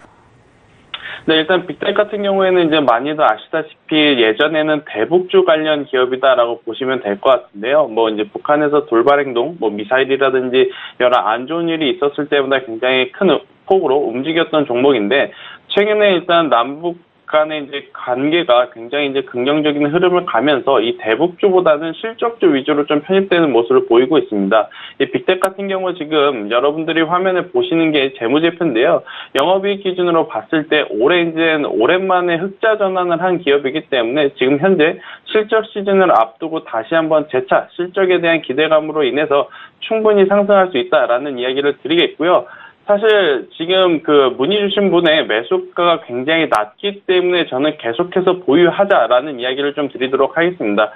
네, 일단 빅텍 같은 경우에는 이제 많이들 아시다시피 예전에는 대북주 관련 기업이다라고 보시면 될 것 같은데요. 이제 북한에서 돌발 행동, 미사일이라든지 여러 안 좋은 일이 있었을 때보다 굉장히 큰 폭으로 움직였던 종목인데 최근에 일단 남북 간의 이제 관계가 굉장히 이제 긍정적인 흐름을 가면서 이 대북주보다는 실적주 위주로 좀 편입되는 모습을 보이고 있습니다. 이 빅텍 같은 경우 지금 여러분들이 화면에 보시는 게 재무제표인데요. 영업이익 기준으로 봤을 때 올해 이제 오랜만에 흑자 전환을 한 기업이기 때문에 지금 현재 실적 시즌을 앞두고 다시 한번 재차 실적에 대한 기대감으로 인해서 충분히 상승할 수 있다라는 이야기를 드리겠고요. 사실 지금 그 문의 주신 분의 매수가가 굉장히 낮기 때문에 저는 계속해서 보유하자라는 이야기를 좀 드리도록 하겠습니다.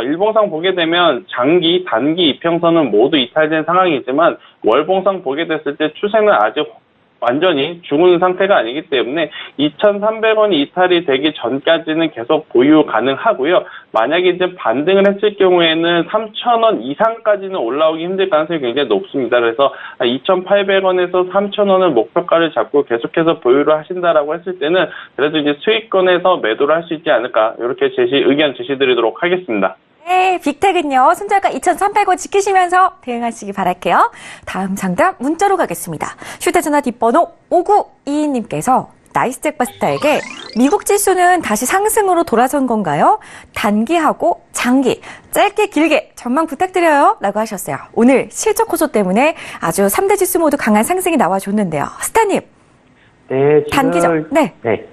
일봉상 보게 되면 장기, 단기 이평선은 모두 이탈된 상황이지만 월봉상 보게 됐을 때 추세는 아직 완전히 죽은 상태가 아니기 때문에 2,300원이 이탈이 되기 전까지는 계속 보유 가능하고요. 만약에 이제 반등을 했을 경우에는 3,000원 이상까지는 올라오기 힘들 가능성이 굉장히 높습니다. 그래서 2,800원에서 3,000원을 목표가를 잡고 계속해서 보유를 하신다라고 했을 때는 그래도 이제 수익권에서 매도를 할 수 있지 않을까 이렇게 의견 제시드리도록 하겠습니다. 네, 빅텍은요, 손절가 2,300원 지키시면서 대응하시기 바랄게요. 다음 상담 문자로 가겠습니다. 휴대전화 뒷번호 5922님께서 나이스잭바스타에게 미국 지수는 다시 상승으로 돌아선 건가요? 단기하고 장기, 짧게 길게 전망 부탁드려요. 라고 하셨어요. 오늘 실적 호조 때문에 아주 3대 지수 모두 강한 상승이 나와줬는데요. 스타님. 네, 지금. 단기적, 네.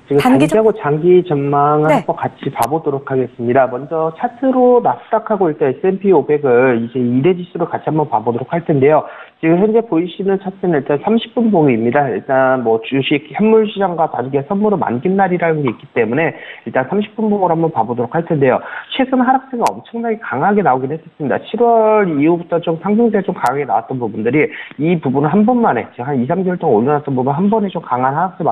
지금 단기하고 장기 전망을 한번 같이 봐보도록 하겠습니다. 먼저 차트로 나스닥하고 일단 S&P 500을 이제 2대 지수로 같이 한번 봐보도록 할 텐데요. 지금 현재 보이시는 차트는 일단 30분 봉입니다. 일단 뭐 주식, 현물 시장과 다르게 선물을 만긴 날이라는 게 있기 때문에 일단 30분 봉으로 한번 봐보도록 할 텐데요. 최근 하락세가 엄청나게 강하게 나오긴 했었습니다. 7월 이후부터 좀 상승세가 좀 강하게 나왔던 부분들이 이 부분을 한 번만에 지금 한 2, 3개월 동안 올려놨던 부분 한 번에 좀 강한 하락세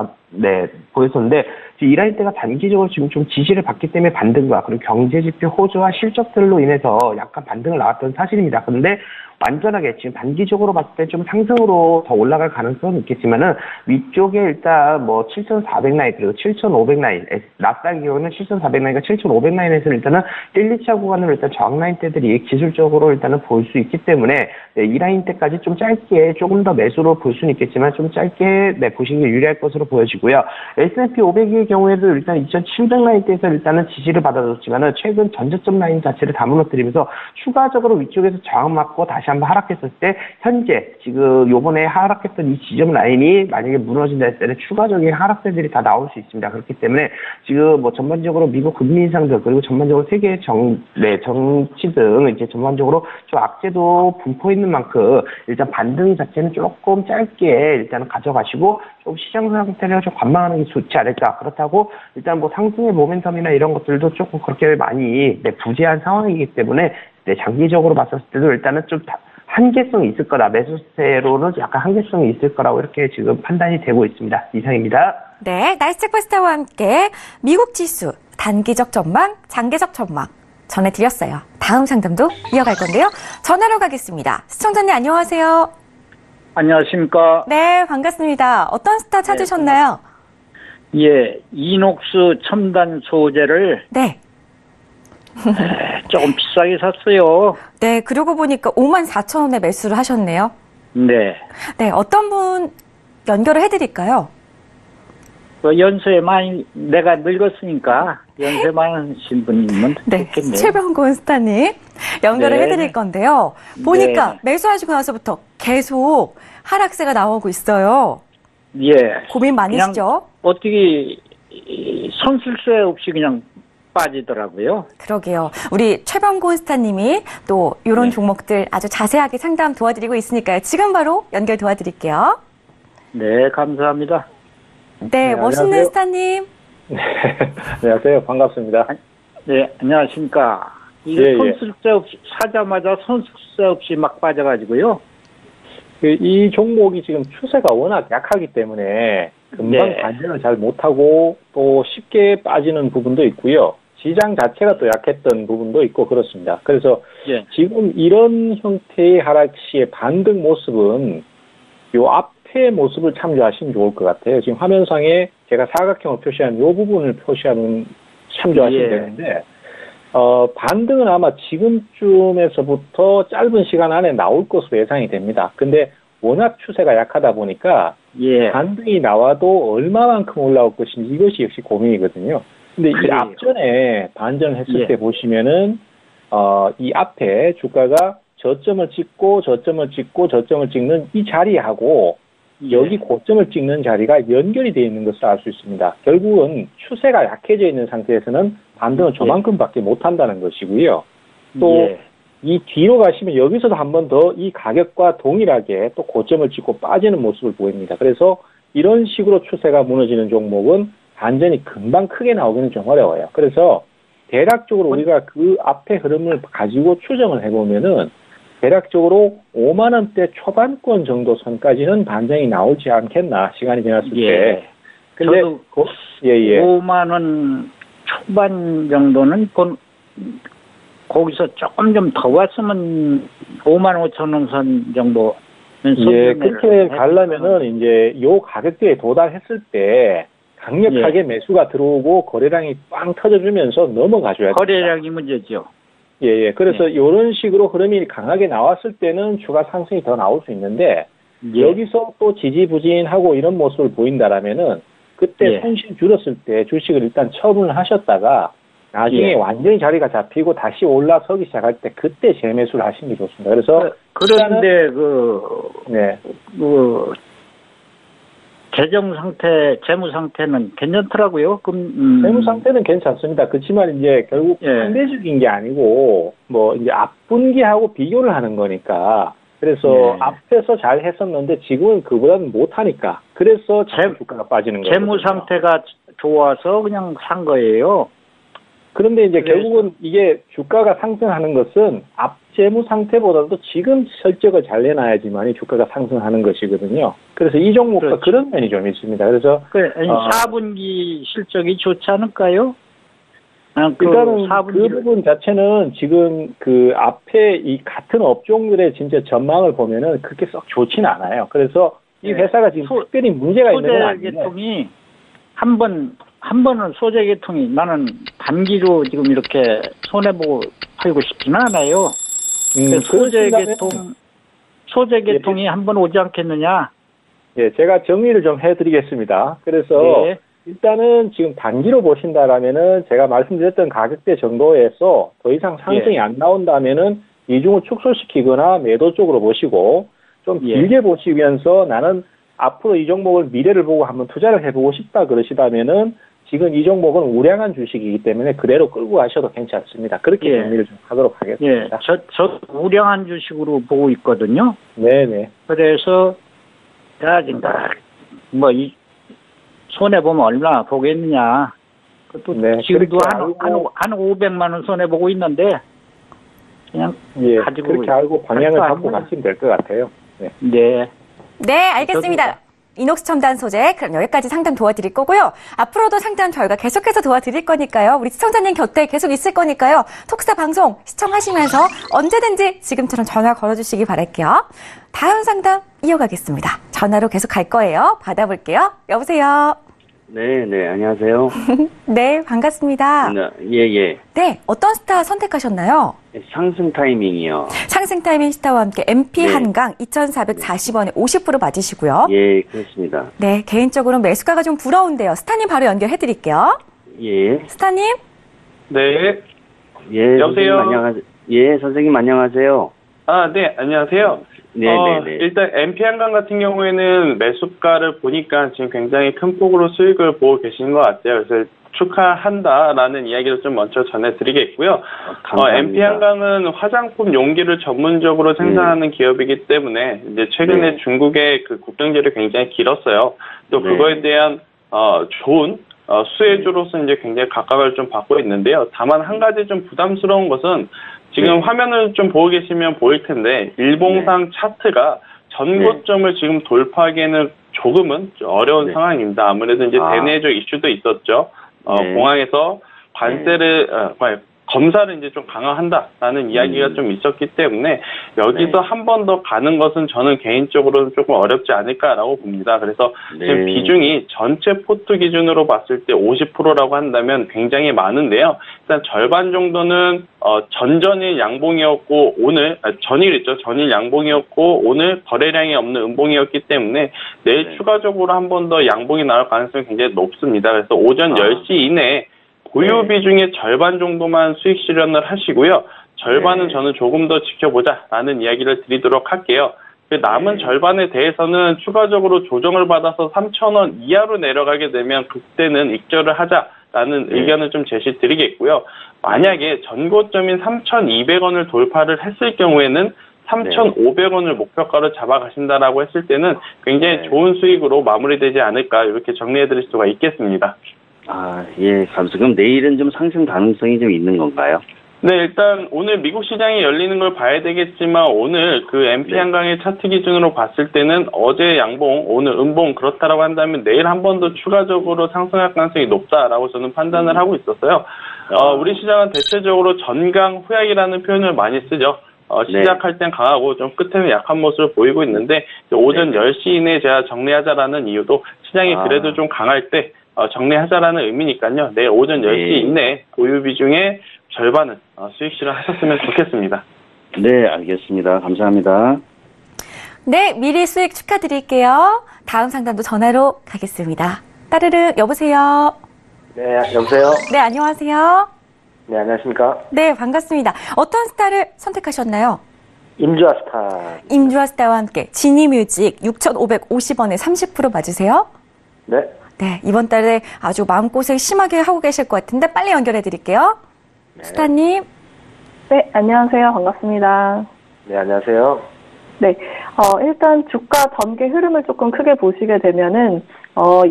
보였었는데 이 라인 때가 단기적으로 지금 좀 지지를 받기 때문에 반등과 그리고 경제지표 호조와 실적들로 인해서 약간 반등을 나왔던 사실입니다. 그런데 완전하게 지금 단기적으로 봤을 때 좀 상승으로 더 올라갈 가능성은 있겠지만은 위쪽에 일단 뭐 7,400 라인 그리고 7,500 라인 나스닥의 경우는 7,400 라인과 7,500 라인에서 일단은 1, 2차 구간으로 일단 저항 라인 때들이 기술적으로 일단은 볼 수 있기 때문에 이 라인 때까지 좀 짧게 조금 더 매수로 볼 수는 있겠지만 좀 짧게 보시는 게 유리할 것으로 보여지고요. S&P 500의 경우에도 일단 2,700 라인 때에서 일단은 지지를 받아줬지만은 최근 전저점 라인 자체를 다 무너뜨리면서 추가적으로 위쪽에서 저항 맞고 다시 한번 하락했을 때 현재 지금 요번에 하락했던 이 지점 라인이 만약에 무너진다 했을 때는 추가적인 하락세들이 다 나올 수 있습니다. 그렇기 때문에 지금 뭐 전반적으로 미국 금리 인상들 그리고 전반적으로 세계 정치 등 이제 전반적으로 좀 악재도 분포 있는 만큼 일단 반등 자체는 조금 짧게 일단 가져가시고 좀 시장 상태를 좀 관망하는 게 좋지 않을까. 그렇다고 일단 뭐 상승의 모멘텀이나 이런 것들도 조금 그렇게 많이 부재한 상황이기 때문에 장기적으로 봤을 때도 일단은 좀 한계성이 있을 거다. 매수세로는 약간 한계성이 있을 거라고 이렇게 지금 판단이 되고 있습니다. 이상입니다. 네, 나이스잭바스타와 함께 미국 지수 단기적 전망, 장기적 전망 전해드렸어요. 다음 상담도 이어갈 건데요. 전화로 가겠습니다. 시청자님 안녕하세요. 안녕하십니까. 네, 반갑습니다. 어떤 스타 찾으셨나요? 예, 이녹스 첨단 소재를 네. 조금 비싸게 샀어요. 네, 그러고 보니까 54,000원에 매수를 하셨네요. 네. 네, 어떤 분 연결을 해드릴까요? 연세 많이, 내가 늙었으니까 연세 많으신 분이면 좋겠네요. 최병곤 스타님 연결을 해드릴 건데요. 보니까 매수하시고 나서부터 계속 하락세가 나오고 있어요. 예. 고민 많으시죠? 어떻게 선술세 없이 그냥 빠지더라고요. 그러게요. 우리 최병곤 스타님이 또 이런 종목들 아주 자세하게 상담 도와드리고 있으니까요. 지금 바로 연결 도와드릴게요. 네, 감사합니다. 네, 멋있는 안녕하세요. 스타님. 네, 안녕하세요. 반갑습니다. 네, 안녕하십니까. 이게 선술세 없이, 사자마자 선술세 없이 막 빠져가지고요. 이 종목이 지금 추세가 워낙 약하기 때문에 금방 반전을 잘 못하고 또 쉽게 빠지는 부분도 있고요. 시장 자체가 또 약했던 부분도 있고 그렇습니다. 그래서 지금 이런 형태의 하락 시의 반등 모습은 요 앞에 모습을 참조하시면 좋을 것 같아요. 지금 화면상에 제가 사각형을 표시한 요 부분을 참조하시면 되는데 반등은 아마 지금쯤에서부터 짧은 시간 안에 나올 것으로 예상이 됩니다. 근데 워낙 추세가 약하다 보니까 예. 반등이 나와도 얼마만큼 올라올 것인지 이것이 역시 고민이거든요. 근데 이 그래요. 앞전에 반전을 했을 예. 때 보시면은 이 앞에 주가가 저점을 찍고 저점을 찍고 저점을 찍는 이 자리하고 예. 여기 고점을 찍는 자리가 연결이 되어 있는 것을 알 수 있습니다. 결국은 추세가 약해져 있는 상태에서는 반등을 저만큼밖에 못한다는 것이고요. 또 예. 이 뒤로 가시면 여기서도 한 번 더 이 가격과 동일하게 또 고점을 찍고 빠지는 모습을 보입니다. 그래서 이런 식으로 추세가 무너지는 종목은 반전이 금방 크게 나오기는 좀 어려워요. 그래서 대략적으로 우리가 그 앞에 흐름을 가지고 추정을 해보면은 대략적으로 5만 원대 초반권 정도 선까지는 반전이 나오지 않겠나, 시간이 지났을 예. 때. 근데 저도 예. 5만 원 초반 정도는 거기서 조금 좀 더 왔으면 5만 5천 원 선 정도. 예, 그렇게 가려면은 이제 요 가격대에 도달했을 때 강력하게 매수가 들어오고 거래량이 빵 터져주면서 넘어가줘야 돼요. 거래량이 문제죠. 예. 그래서 이런 식으로 흐름이 강하게 나왔을 때는 추가 상승이 더 나올 수 있는데 여기서 또 지지부진하고 이런 모습을 보인다라면은 그때 손실 줄었을 때 주식을 일단 처분을 하셨다가 나중에 완전히 자리가 잡히고 다시 올라서기 시작할 때 그때 재매수를 하시는 게 좋습니다. 그래서 그런데 재무 상태는 괜찮더라고요. 재무 상태는 괜찮습니다. 그렇지만 이제 결국 상대적인 게 아니고 뭐 이제 앞분기하고 비교를 하는 거니까. 그래서 앞에서 잘 했었는데 지금은 그보다는 못하니까. 그래서 주가가 빠지는 거예요. 재무 상태가 좋아서 그냥 산 거예요. 그런데 이제 결국은 이게 주가가 상승하는 것은 앞 재무 상태보다도 지금 실적을 잘 내놔야지만이 주가가 상승하는 것이거든요. 그래서 이 종목과 그런 면이 좀 있습니다. 그래서 4분기 실적이 좋지 않을까요? 일단은 그 부분 자체는 지금 그 앞에 이 같은 업종들의 진짜 전망을 보면은 그렇게 썩 좋지는 않아요. 그래서 이 회사가 지금 특별히 문제가 있는 건 아닌데. 소재계통이 한 번은 소재계통이 나는 단기로 지금 이렇게 손해보고 팔고 싶지는 않아요. 소재계통이 한 번 오지 않겠느냐? 예, 제가 정리를 좀 해드리겠습니다. 그래서 일단은 지금 단기로 보신다라면은 제가 말씀드렸던 가격대 정도에서 더 이상 상승이 안 나온다면은 이중을 축소시키거나 매도 쪽으로 보시고 좀 길게 보시면서 나는 앞으로 이 종목을 미래를 보고 한번 투자를 해보고 싶다 그러시다면은 지금 이 종목은 우량한 주식이기 때문에 그대로 끌고 가셔도 괜찮습니다. 그렇게 정리를 좀 하도록 하겠습니다. 저 우량한 주식으로 보고 있거든요. 네네. 그래서 이 손해 보면 얼마나 보겠느냐. 또 지금도 한 500만 원 손해 보고 있는데 그냥 가지고 그렇게 알고 방향을 잡고 가시면 될 것 같아요. 네, 알겠습니다. 이녹스 첨단 소재, 그럼 여기까지 상담 도와드릴 거고요. 앞으로도 상담 저희가 계속해서 도와드릴 거니까요. 우리 시청자님 곁에 계속 있을 거니까요. 톡스타 방송 시청하시면서 언제든지 지금처럼 전화 걸어주시기 바랄게요. 다음 상담 이어가겠습니다. 전화로 계속 갈 거예요. 받아볼게요. 여보세요. 네, 안녕하세요. 네, 반갑습니다. 예. 네, 어떤 스타 선택하셨나요? 상승 타이밍이요. 상승 타이밍 스타와 함께 MP 한강 2,440원에 50% 맞으시고요. 예, 그렇습니다. 네, 개인적으로 매수가가 좀 부러운데요. 스타님 바로 연결해드릴게요. 예. 스타님? 네. 예, 여보세요? 선생님 안녕하세요. 네, 안녕하세요. 네. 일단 MP 한강 같은 경우에는 매수가를 보니까 지금 굉장히 큰 폭으로 수익을 보고 계시는 것 같아요. 그래서 축하한다라는 이야기를 좀 먼저 전해드리겠고요. MP 한강은 화장품 용기를 전문적으로 생산하는 기업이기 때문에 이제 최근에 중국의 그 국경제를 굉장히 길었어요. 또 그거에 대한 좋은 수혜주로서 이제 굉장히 각광을 좀 받고 있는데요. 다만 한 가지 좀 부담스러운 것은 지금 화면을 좀 보고 계시면 보일 텐데 일봉상 차트가 전고점을 지금 돌파하기에는 조금은 어려운 상황입니다. 아무래도 이제 대내적 이슈도 있었죠. 공항에서 관세를 검사를 이제 좀 강화한다라는 이야기가 좀 있었기 때문에 여기서 한 번 더 가는 것은 저는 개인적으로는 조금 어렵지 않을까라고 봅니다. 그래서 지금 비중이 전체 포트 기준으로 봤을 때 50%라고 한다면 굉장히 많은데요. 일단 절반 정도는 전전일 양봉이었고 전일 양봉이었고 오늘 거래량이 없는 음봉이었기 때문에 내일 추가적으로 한 번 더 양봉이 나올 가능성이 굉장히 높습니다. 그래서 오전 10시 이내에 보유 비중의 절반 정도만 수익 실현을 하시고요. 절반은 저는 조금 더 지켜보자라는 이야기를 드리도록 할게요. 남은 절반에 대해서는 추가적으로 조정을 받아서 3,000원 이하로 내려가게 되면 그때는 익절을 하자라는 의견을 좀 제시드리겠고요. 만약에 전고점인 3,200원을 돌파를 했을 경우에는 3,500원을 목표가로 잡아가신다라고 했을 때는 굉장히 좋은 수익으로 마무리되지 않을까 이렇게 정리해드릴 수가 있겠습니다. 아, 예, 감사합니다. 그럼 내일은 좀 상승 가능성이 좀 있는 건가요? 네, 일단 오늘 미국 시장이 열리는 걸 봐야 되겠지만 오늘 그 MP 한강의 차트 기준으로 봤을 때는 어제 양봉, 오늘 음봉 그렇다라고 한다면 내일 한 번 더 추가적으로 상승할 가능성이 높다라고 저는 판단을 하고 있었어요. 우리 시장은 대체적으로 전강 후약이라는 표현을 많이 쓰죠. 시작할 땐 강하고 좀 끝에는 약한 모습을 보이고 있는데 오전 10시 이내에 제가 정리하자라는 이유도 시장이 그래도 좀 강할 때 정리하자라는 의미니까요. 내일 오전 10시 이내에 보유 비중의 절반은 수익 실현하셨으면 좋겠습니다. 네, 알겠습니다. 감사합니다. 네, 미리 수익 축하드릴게요. 다음 상담도 전화로 가겠습니다. 따르르 여보세요. 네, 여보세요. 네, 안녕하세요. 네, 안녕하십니까. 네, 반갑습니다. 어떤 스타를 선택하셨나요? 임주아스타. 임주아스타와 함께 지니뮤직 6,550원에 30% 맞으세요? 네. 네, 이번 달에 아주 마음고생 심하게 하고 계실 것 같은데 빨리 연결해 드릴게요. 네. 스타님. 네, 안녕하세요. 반갑습니다. 네, 안녕하세요. 네, 일단 주가 전개 흐름을 조금 크게 보시게 되면은,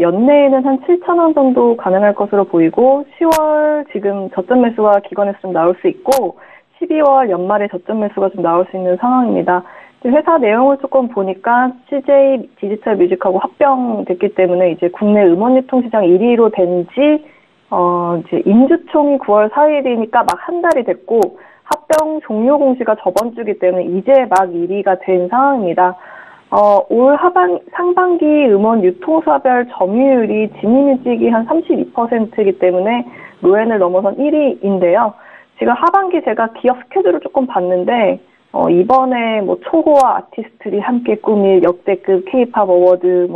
연내에는 한 7,000원 정도 가능할 것으로 보이고, 10월 지금 저점 매수가 기관에서 좀 나올 수 있고, 12월 연말에 저점 매수가 좀 나올 수 있는 상황입니다. 회사 내용을 조금 보니까 CJ 디지털 뮤직하고 합병됐기 때문에 이제 국내 음원 유통 시장 1위로 된 지, 이제 임주총이 9월 4일이니까 막 한 달이 됐고, 합병 종료 공시가 저번 주기 때문에 이제 막 1위가 된 상황입니다. 올 상반기 음원 유통사별 점유율이 지니뮤직이 한 32%이기 때문에 노엔을 넘어선 1위인데요. 지금 하반기 제가 기업 스케줄을 조금 봤는데, 이번에 뭐 초호화 아티스트들이 함께 꾸밀 역대급 K-팝 어워드,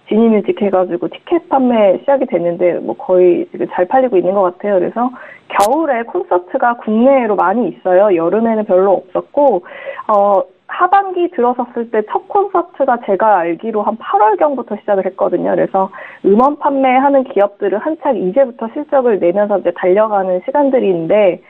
지니뮤직 해가지고 티켓 판매 시작이 됐는데, 거의 지금 잘 팔리고 있는 것 같아요. 그래서 겨울에 콘서트가 국내로 많이 있어요. 여름에는 별로 없었고, 하반기 들어섰을 때 첫 콘서트가 제가 알기로 한 8월경부터 시작을 했거든요. 그래서 음원 판매하는 기업들은 한창 이제부터 실적을 내면서 이제 달려가는 시간들인데,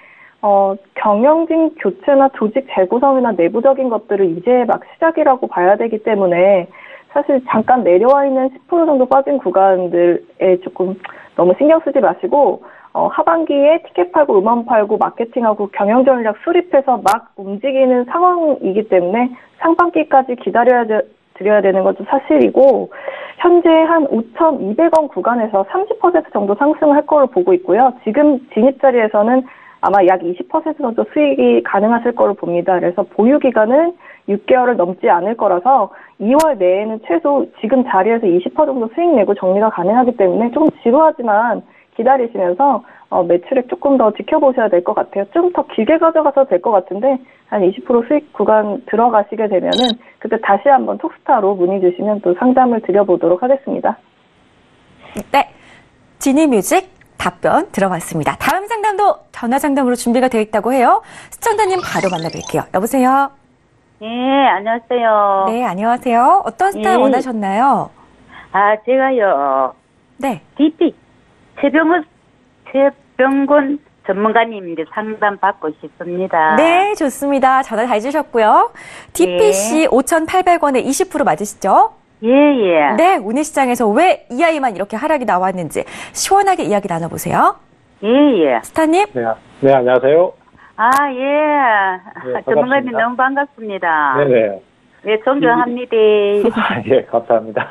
경영진 교체나 조직 재구성이나 내부적인 것들을 이제 막 시작이라고 봐야 되기 때문에 사실 잠깐 내려와 있는 10% 정도 빠진 구간들에 조금 너무 신경 쓰지 마시고 하반기에 티켓 팔고 음원 팔고 마케팅하고 경영 전략 수립해서 막 움직이는 상황이기 때문에 상반기까지 드려야 되는 것도 사실이고 현재 한 5,200원 구간에서 30% 정도 상승할 거로 보고 있고요. 지금 진입 자리에서는 아마 약 20% 정도 수익이 가능하실 거로 봅니다. 그래서 보유 기간은 6개월을 넘지 않을 거라서 2월 내에는 최소 지금 자리에서 20% 정도 수익 내고 정리가 가능하기 때문에 조금 지루하지만 기다리시면서 매출액 조금 더 지켜보셔야 될 것 같아요. 좀 더 길게 가져가서 될 것 같은데 한 20% 수익 구간 들어가시게 되면은 그때 다시 한번 톡스타로 문의 주시면 또 상담을 드려보도록 하겠습니다. 네, 지니뮤직 답변 들어봤습니다. 다음 상담도 전화 상담으로 준비가 되어 있다고 해요. 시청자님 바로 만나볼게요. 여보세요. 네, 안녕하세요. 네, 안녕하세요. 어떤 스타 원하셨나요? 제가요. 네. DP 최병곤 전문가님인데 상담 받고 싶습니다. 네, 좋습니다. 전화 잘 주셨고요. DPC 5,800원에 20% 맞으시죠? 예. 네, 오늘 시장에서 왜 이 아이만 이렇게 하락이 나왔는지 시원하게 이야기 나눠보세요. 예. 스타님. 네, 안녕하세요. 예. 네, 전문가님 너무 반갑습니다. 네네. 네, 존경합니다. 예, 감사합니다.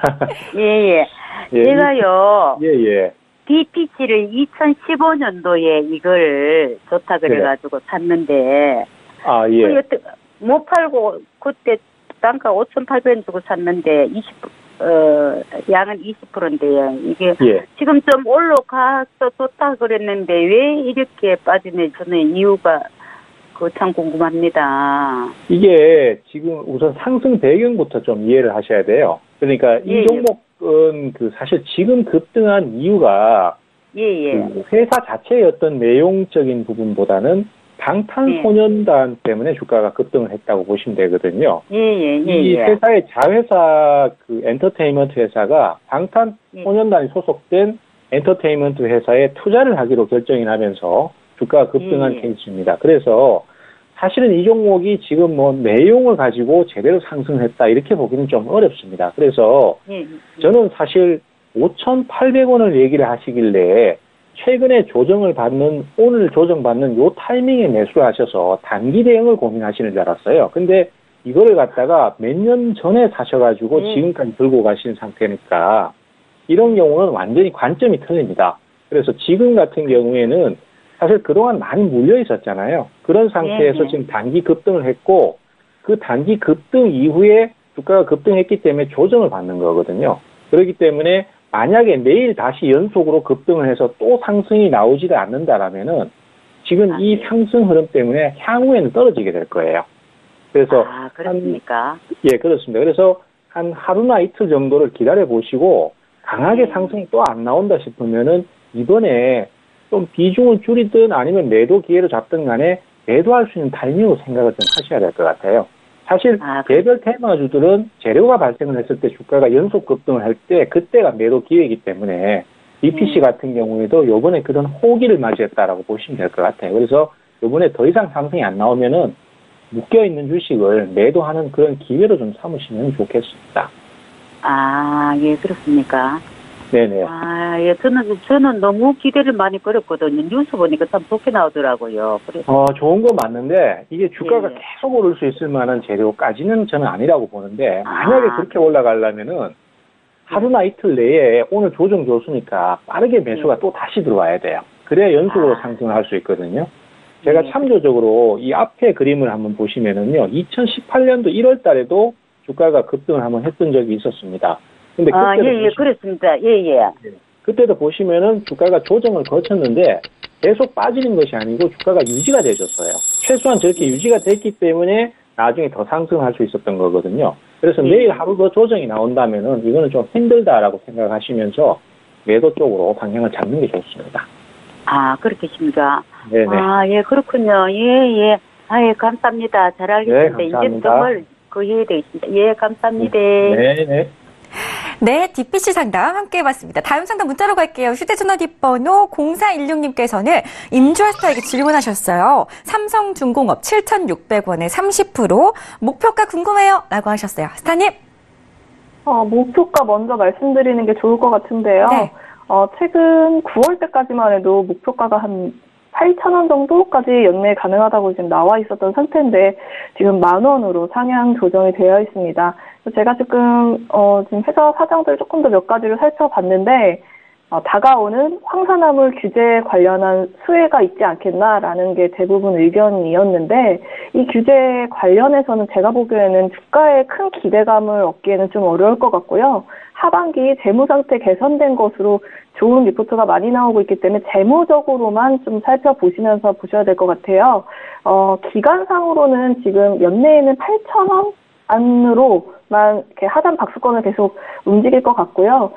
예. 제가요. 예. DPC를 2015년도에 이걸 좋다 그래가지고 샀는데 예. 못 팔고 그때 단가 5,800원 주고 샀는데 양은 20%인데요. 이게 지금 좀 올라가서 좋다 그랬는데 왜 이렇게 빠지네 저는 이유가 참 궁금합니다. 이게 지금 우선 상승 배경부터 좀 이해를 하셔야 돼요. 그러니까 이 종목은 사실 지금 급등한 이유가 그 회사 자체의 어떤 내용적인 부분보다는 방탄소년단 때문에 주가가 급등을 했다고 보시면 되거든요. 이 회사의 자회사 그 엔터테인먼트 회사가 방탄소년단이 소속된 엔터테인먼트 회사에 투자를 하기로 결정이 나면서 주가가 급등한 케이스입니다. 그래서 사실은 이 종목이 지금 뭐 내용을 가지고 제대로 상승했다 이렇게 보기는 좀 어렵습니다. 그래서 저는 사실 5,800원을 얘기를 하시길래 최근에 오늘 조정받는 요 타이밍에 매수를 하셔서 단기 대응을 고민하시는 줄 알았어요. 근데 이거를 갖다가 몇 년 전에 사셔가지고 지금까지 들고 가신 상태니까 이런 경우는 완전히 관점이 틀립니다. 그래서 지금 같은 경우에는 사실 그동안 많이 물려 있었잖아요. 그런 상태에서 지금 단기 급등을 했고 그 단기 급등 이후에 주가가 급등했기 때문에 조정을 받는 거거든요. 그렇기 때문에 만약에 내일 다시 연속으로 급등을 해서 또 상승이 나오지를 않는다라면은 지금 이 상승 흐름 때문에 향후에는 떨어지게 될 거예요. 그래서 그렇습니까? 예, 그렇습니다. 그래서 한 하루나 이틀 정도를 기다려 보시고 강하게 상승이 또 안 나온다 싶으면은 이번에 좀 비중을 줄이든 아니면 매도 기회를 잡든 간에 매도할 수 있는 타이밍으로 생각을 좀 하셔야 될 것 같아요. 사실 개별 테마주들은 재료가 발생을 했을 때 주가가 연속 급등을 할 때 그때가 매도 기회이기 때문에 BPC 같은 경우에도 요번에 그런 호기를 맞이했다라고 보시면 될 것 같아요. 그래서 요번에 더 이상 상승이 안 나오면은 묶여있는 주식을 매도하는 그런 기회로 좀 삼으시면 좋겠습니다. 예, 그렇습니까? 네네. 예, 저는 너무 기대를 많이 걸었거든요. 뉴스 보니까 참 좋게 나오더라고요. 그래서. 좋은 건 맞는데, 이게 주가가 계속 오를 수 있을 만한 재료까지는 저는 아니라고 보는데, 만약에 그렇게 올라가려면은, 하루나 이틀 내에 오늘 조정 줬으니까 빠르게 매수가 또 다시 들어와야 돼요. 그래야 연속으로 상승을 할 수 있거든요. 제가 참조적으로 이 앞에 그림을 한번 보시면은요, 2018년도 1월 달에도 주가가 급등을 한번 했던 적이 있었습니다. 근데 그때도 그렇습니다. 그때도 보시면은 주가가 조정을 거쳤는데 계속 빠지는 것이 아니고 주가가 유지가 되셨어요. 최소한 저렇게 유지가 됐기 때문에 나중에 더 상승할 수 있었던 거거든요. 그래서 내일 하루 더 조정이 나온다면은 이거는 좀 힘들다라고 생각하시면서 매도 쪽으로 방향을 잡는 게 좋습니다. 그렇겠습니까? 네네. 예, 그렇군요. 예. 감사합니다. 잘 알겠습니다. 네, 감사합니다. 이제 정말 이해되어 있습니다. 예, 감사합니다. 네네. 네, DPC 상담 함께 해봤습니다. 다음 상담 문자로 갈게요. 휴대전화 뒷번호 0416님께서는 임주아스타에게 질문하셨어요. 삼성중공업 7,600원에 30% 목표가 궁금해요 라고 하셨어요. 스타님. 목표가 먼저 말씀드리는 게 좋을 것 같은데요. 네. 최근 9월 때까지만 해도 목표가가 한 8,000원 정도까지 연매 가능하다고 지금 나와 있었던 상태인데 지금 10,000원으로 상향 조정이 되어 있습니다. 제가 지금 회사 사정들 조금 더 몇 가지를 살펴봤는데 다가오는 황산화물 규제 관련한 수혜가 있지 않겠나라는 게 대부분 의견이었는데 이 규제 관련해서는 제가 보기에는 주가에 큰 기대감을 얻기에는 좀 어려울 것 같고요. 하반기 재무 상태 개선된 것으로 좋은 리포트가 많이 나오고 있기 때문에 재무적으로만 좀 살펴보시면서 보셔야 될 것 같아요. 기간상으로는 지금 연내에는 8,000원 안으로만 이렇게 하단 박스권을 계속 움직일 것 같고요.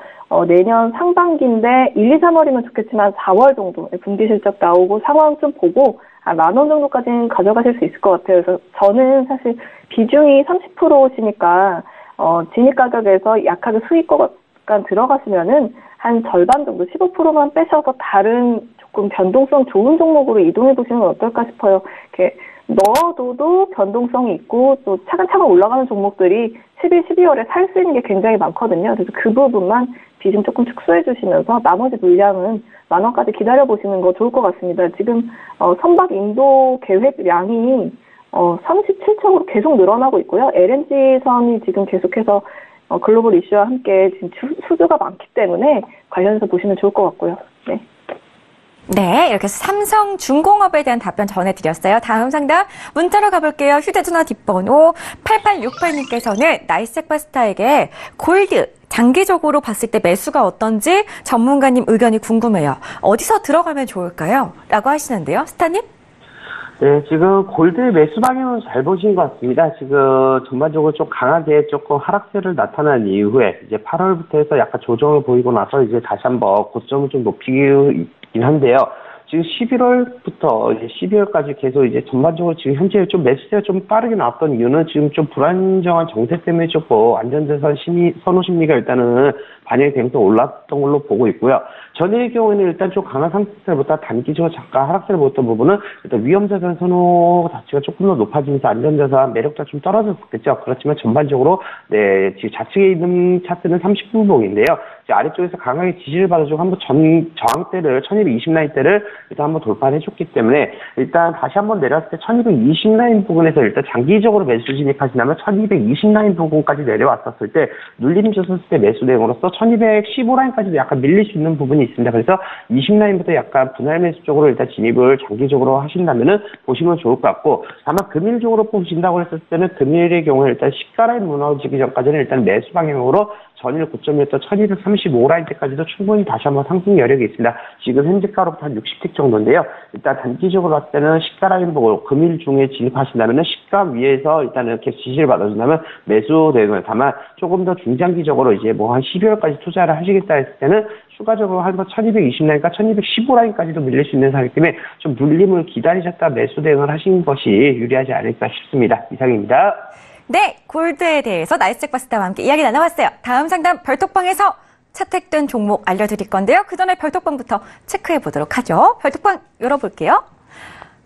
내년 상반기인데 1, 2, 3월이면 좋겠지만 4월 정도 분기 실적 나오고 상황 좀 보고 10,000원 정도까지는 가져가실 수 있을 것 같아요. 그래서 저는 사실 비중이 30%시니까 진입 가격에서 약하게 수익권 들어가시면은 한 절반 정도 15%만 빼셔서 다른 조금 변동성 좋은 종목으로 이동해 보시면 어떨까 싶어요. 이렇게 넣어둬도 변동성이 있고 또 차근차근 올라가는 종목들이 11, 12월에 살 수 있는 게 굉장히 많거든요. 그래서 그 부분만 비중 조금 축소해 주시면서 나머지 물량은 10,000원까지 기다려 보시는 거 좋을 것 같습니다. 지금 선박 인도 계획량이 37척으로 계속 늘어나고 있고요. LNG선이 지금 계속해서 글로벌 이슈와 함께 지금 수주가 많기 때문에 관련해서 보시면 좋을 것 같고요. 네, 이렇게 해서 삼성중공업에 대한 답변 전해드렸어요. 다음 상담 문자로 가볼게요. 휴대전화 뒷번호 8868님께서는 나이스파스타에게 골드 장기적으로 봤을 때 매수가 어떤지 전문가님 의견이 궁금해요. 어디서 들어가면 좋을까요? 라고 하시는데요. 스타님? 네, 지금 골드 매수 방향은 잘 보신 것 같습니다. 지금 전반적으로 좀 강하게 조금 하락세를 나타난 이후에 이제 8월부터 해서 약간 조정을 보이고 나서 이제 다시 한번 고점을 좀 높이긴 한데요. 지금 11월부터 이제 12월까지 계속 이제 전반적으로 지금 현재 좀 매수세가 좀 빠르게 나왔던 이유는 지금 좀 불안정한 정세 때문에 조금 안전자산 선호 심리가 일단은 반영이 되면서 올랐던 걸로 보고 있고요. 전일의 경우에는 일단 좀 강한 상승세보다 단기적으로 잠깐 하락세를 보였던 부분은 일단 위험자산 선호 자체가 조금 더 높아지면서 안전자산 매력도가 좀 떨어졌었겠죠. 그렇지만 전반적으로 네, 지금 좌측에 있는 차트는 30분봉인데요. 아래쪽에서 강하게 지지를 받아주고 한번 저항대를 1220라인대를 일단 한번 돌파해줬기 때문에 일단 다시 한번 내려왔을 때 1220라인 부분에서 일단 장기적으로 매수 진입하시려면 1220라인 부분까지 내려왔었을 때 눌림 줬을 때 매수 대응으로서 1215라인까지도 약간 밀릴 수 있는 부분이 있습니다. 그래서 20라인부터 약간 분할 매수 쪽으로 일단 진입을 장기적으로 하신다면은 보시면 좋을 것 같고, 다만 금일적으로 보신다고 했을 때는 금일의 경우에 일단 시가라인 무너지기 전까지는 일단 매수 방향으로 전일 고점이었던 1235라인 때까지도 충분히 다시 한번 상승 여력이 있습니다. 지금 현재가로부터 한 60틱 정도인데요. 일단 단기적으로 봤을 때는 시가라인 보고 금일 중에 진입하신다면 시가 위에서 일단 이렇게 지지를 받아준다면 매수 대응을, 다만 조금 더 중장기적으로 이제 뭐 한 12월까지 투자를 하시겠다 했을 때는 추가적으로 한 1220라인과 1215라인까지도 밀릴 수 있는 상황이기 때문에 좀 눌림을 기다리셨다 매수 대응을 하신 것이 유리하지 않을까 싶습니다. 이상입니다. 네, 골드에 대해서 나이스파스타와 함께 이야기 나눠봤어요. 다음 상담 별톡방에서 채택된 종목 알려드릴 건데요. 그 전에 별톡방부터 체크해 보도록 하죠. 별톡방 열어볼게요.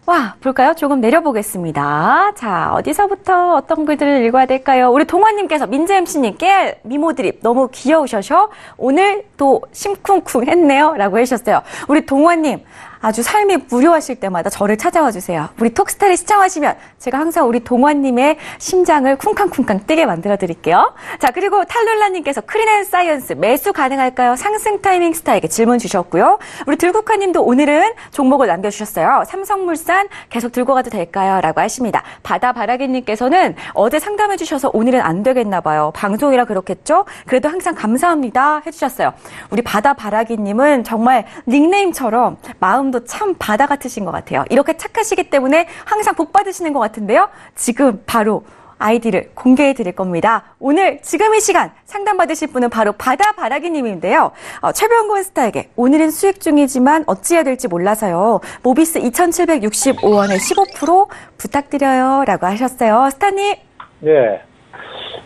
와, 볼까요? 조금 내려보겠습니다. 자, 어디서부터 어떤 글들을 읽어야 될까요? 우리 동화님께서 민재 MC님께 미모드립 너무 귀여우셔서 오늘 또 심쿵쿵 했네요. 라고 해주셨어요. 우리 동화님, 아주 삶이 무료하실 때마다 저를 찾아와 주세요. 우리 톡스타를 시청하시면 제가 항상 우리 동화님의 심장을 쿵쾅쿵쾅 뛰게 만들어 드릴게요. 자, 그리고 탈룰라님께서 크린앤사이언스 매수 가능할까요? 상승 타이밍 스타에게 질문 주셨고요. 우리 들국화님도 오늘은 종목을 남겨주셨어요. 삼성물산 계속 들고 가도 될까요? 라고 하십니다. 바다바라기님께서는 어제 상담해 주셔서 오늘은 안 되겠나 봐요. 방송이라 그렇겠죠? 그래도 항상 감사합니다 해주셨어요. 우리 바다바라기님은 정말 닉네임처럼 마음도 참 바다 같으신 것 같아요. 이렇게 착하시기 때문에 항상 복 받으시는 것 같은데요. 지금 바로 아이디를 공개해 드릴 겁니다. 오늘 지금 이 시간 상담받으실 분은 바로 바다바라기님인데요. 최병권 스타에게 오늘은 수익 중이지만 어찌해야 될지 몰라서요. 모비스 2,765원에 15% 부탁드려요. 라고 하셨어요. 스타님. 네.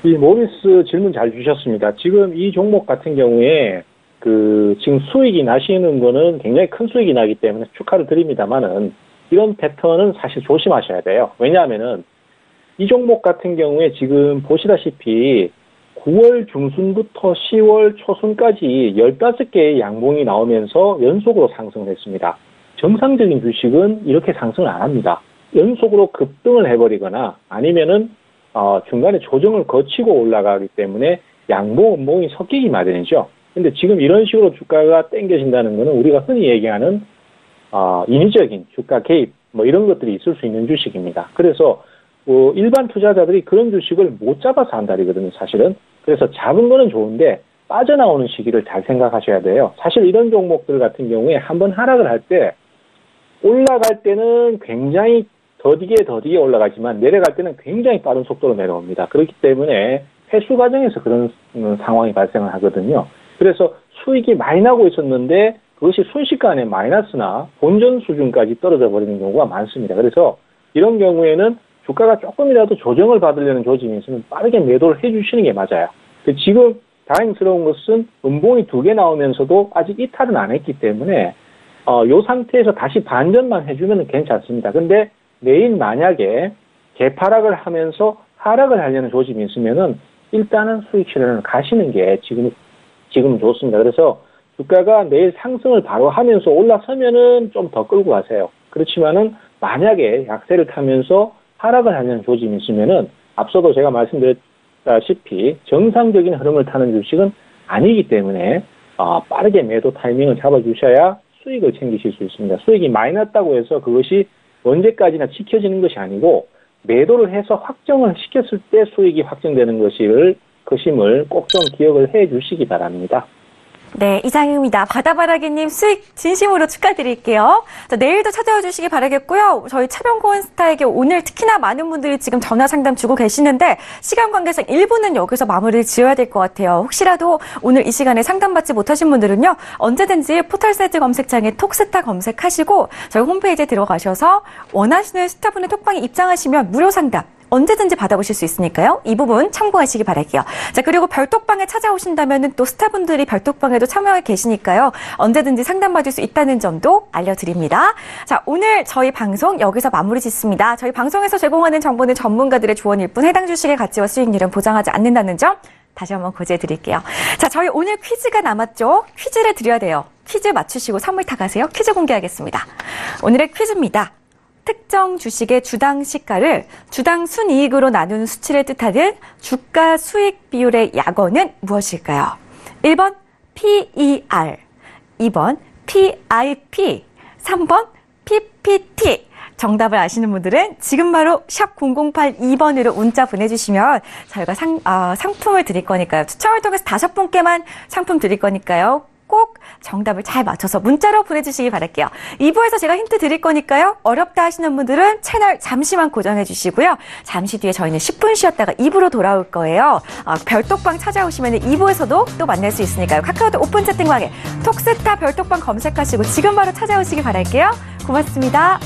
이 모비스 질문 잘 주셨습니다. 지금 이 종목 같은 경우에 지금 수익이 나시는 거는 굉장히 큰 수익이 나기 때문에 축하를 드립니다만은 이런 패턴은 사실 조심하셔야 돼요. 왜냐하면은 이 종목 같은 경우에 지금 보시다시피 9월 중순부터 10월 초순까지 15개의 양봉이 나오면서 연속으로 상승을 했습니다. 정상적인 주식은 이렇게 상승을 안 합니다. 연속으로 급등을 해버리거나 아니면은 중간에 조정을 거치고 올라가기 때문에 양봉, 음봉이 섞이기 마련이죠. 근데 지금 이런 식으로 주가가 땡겨진다는 거는 우리가 흔히 얘기하는 인위적인 주가 개입 뭐 이런 것들이 있을 수 있는 주식입니다. 그래서 일반 투자자들이 그런 주식을 못 잡아서 한다리거든요, 사실은. 그래서 잡은 거는 좋은데 빠져나오는 시기를 잘 생각하셔야 돼요. 사실 이런 종목들 같은 경우에 한번 하락을 할 때 올라갈 때는 굉장히 더디게 올라가지만 내려갈 때는 굉장히 빠른 속도로 내려옵니다. 그렇기 때문에 회수 과정에서 그런 상황이 발생을 하거든요. 그래서 수익이 많이 나고 있었는데 그것이 순식간에 마이너스나 본전 수준까지 떨어져 버리는 경우가 많습니다. 그래서 이런 경우에는 주가가 조금이라도 조정을 받으려는 조짐이 있으면 빠르게 매도를 해주시는 게 맞아요. 지금 다행스러운 것은 음봉이 2개 나오면서도 아직 이탈은 안 했기 때문에 이 상태에서 다시 반전만 해주면 괜찮습니다. 근데 내일 만약에 개파락을 하면서 하락을 하려는 조짐이 있으면은 일단은 수익 실현을 가시는 게 지금 좋습니다. 그래서 주가가 내일 상승을 바로 하면서 올라서면은 좀 더 끌고 가세요. 그렇지만은 만약에 약세를 타면서 하락을 하는 조짐이 있으면은 앞서도 제가 말씀드렸다시피 정상적인 흐름을 타는 주식은 아니기 때문에 빠르게 매도 타이밍을 잡아주셔야 수익을 챙기실 수 있습니다. 수익이 많이 났다고 해서 그것이 언제까지나 지켜지는 것이 아니고 매도를 해서 확정을 시켰을 때 수익이 확정되는 것임을 꼭 좀 기억을 해 주시기 바랍니다. 네, 이장희입니다. 바다바라기님 수익 진심으로 축하드릴게요. 자, 내일도 찾아와 주시기 바라겠고요. 저희 차병고원스타에게 오늘 특히나 많은 분들이 지금 전화 상담 주고 계시는데 시간 관계상 1부는 여기서 마무리를 지어야 될 것 같아요. 혹시라도 오늘 이 시간에 상담받지 못하신 분들은요. 언제든지 포털 사이트 검색창에 톡스타 검색하시고 저희 홈페이지에 들어가셔서 원하시는 스타분의 톡방에 입장하시면 무료 상담 언제든지 받아보실 수 있으니까요. 이 부분 참고하시기 바랄게요. 자, 그리고 별톡방에 찾아오신다면 또 스타분들이 별톡방에도 참여해 계시니까요. 언제든지 상담받을 수 있다는 점도 알려드립니다. 자, 오늘 저희 방송 여기서 마무리 짓습니다. 저희 방송에서 제공하는 정보는 전문가들의 조언일 뿐 해당 주식의 가치와 수익률은 보장하지 않는다는 점 다시 한번 고지해 드릴게요. 자, 저희 오늘 퀴즈가 남았죠? 퀴즈를 드려야 돼요. 퀴즈 맞추시고 선물 타가세요. 퀴즈 공개하겠습니다. 오늘의 퀴즈입니다. 특정 주식의 주당 시가를 주당 순이익으로 나눈 수치를 뜻하는 주가 수익 비율의 약어는 무엇일까요? 1번 PER, 2번 PIP, 3번 PPT. 정답을 아시는 분들은 지금 바로 샵 0082번으로 문자 보내주시면 저희가 상품을 드릴 거니까요. 추첨을 통해서 5분께만 상품 드릴 거니까요. 꼭 정답을 잘 맞춰서 문자로 보내주시기 바랄게요. 2부에서 제가 힌트 드릴 거니까요. 어렵다 하시는 분들은 채널 잠시만 고정해 주시고요. 잠시 뒤에 저희는 10분 쉬었다가 2부로 돌아올 거예요. 별톡방 찾아오시면 2부에서도 또 만날 수 있으니까요. 카카오톡 오픈 채팅방에 톡스타 별톡방 검색하시고 지금 바로 찾아오시기 바랄게요. 고맙습니다.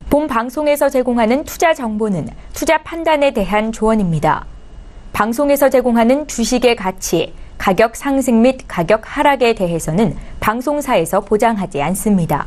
본 방송에서 제공하는 투자 정보는 투자 판단에 대한 조언입니다. 방송에서 제공하는 주식의 가치, 가격 상승 및 가격 하락에 대해서는 방송사에서 보장하지 않습니다.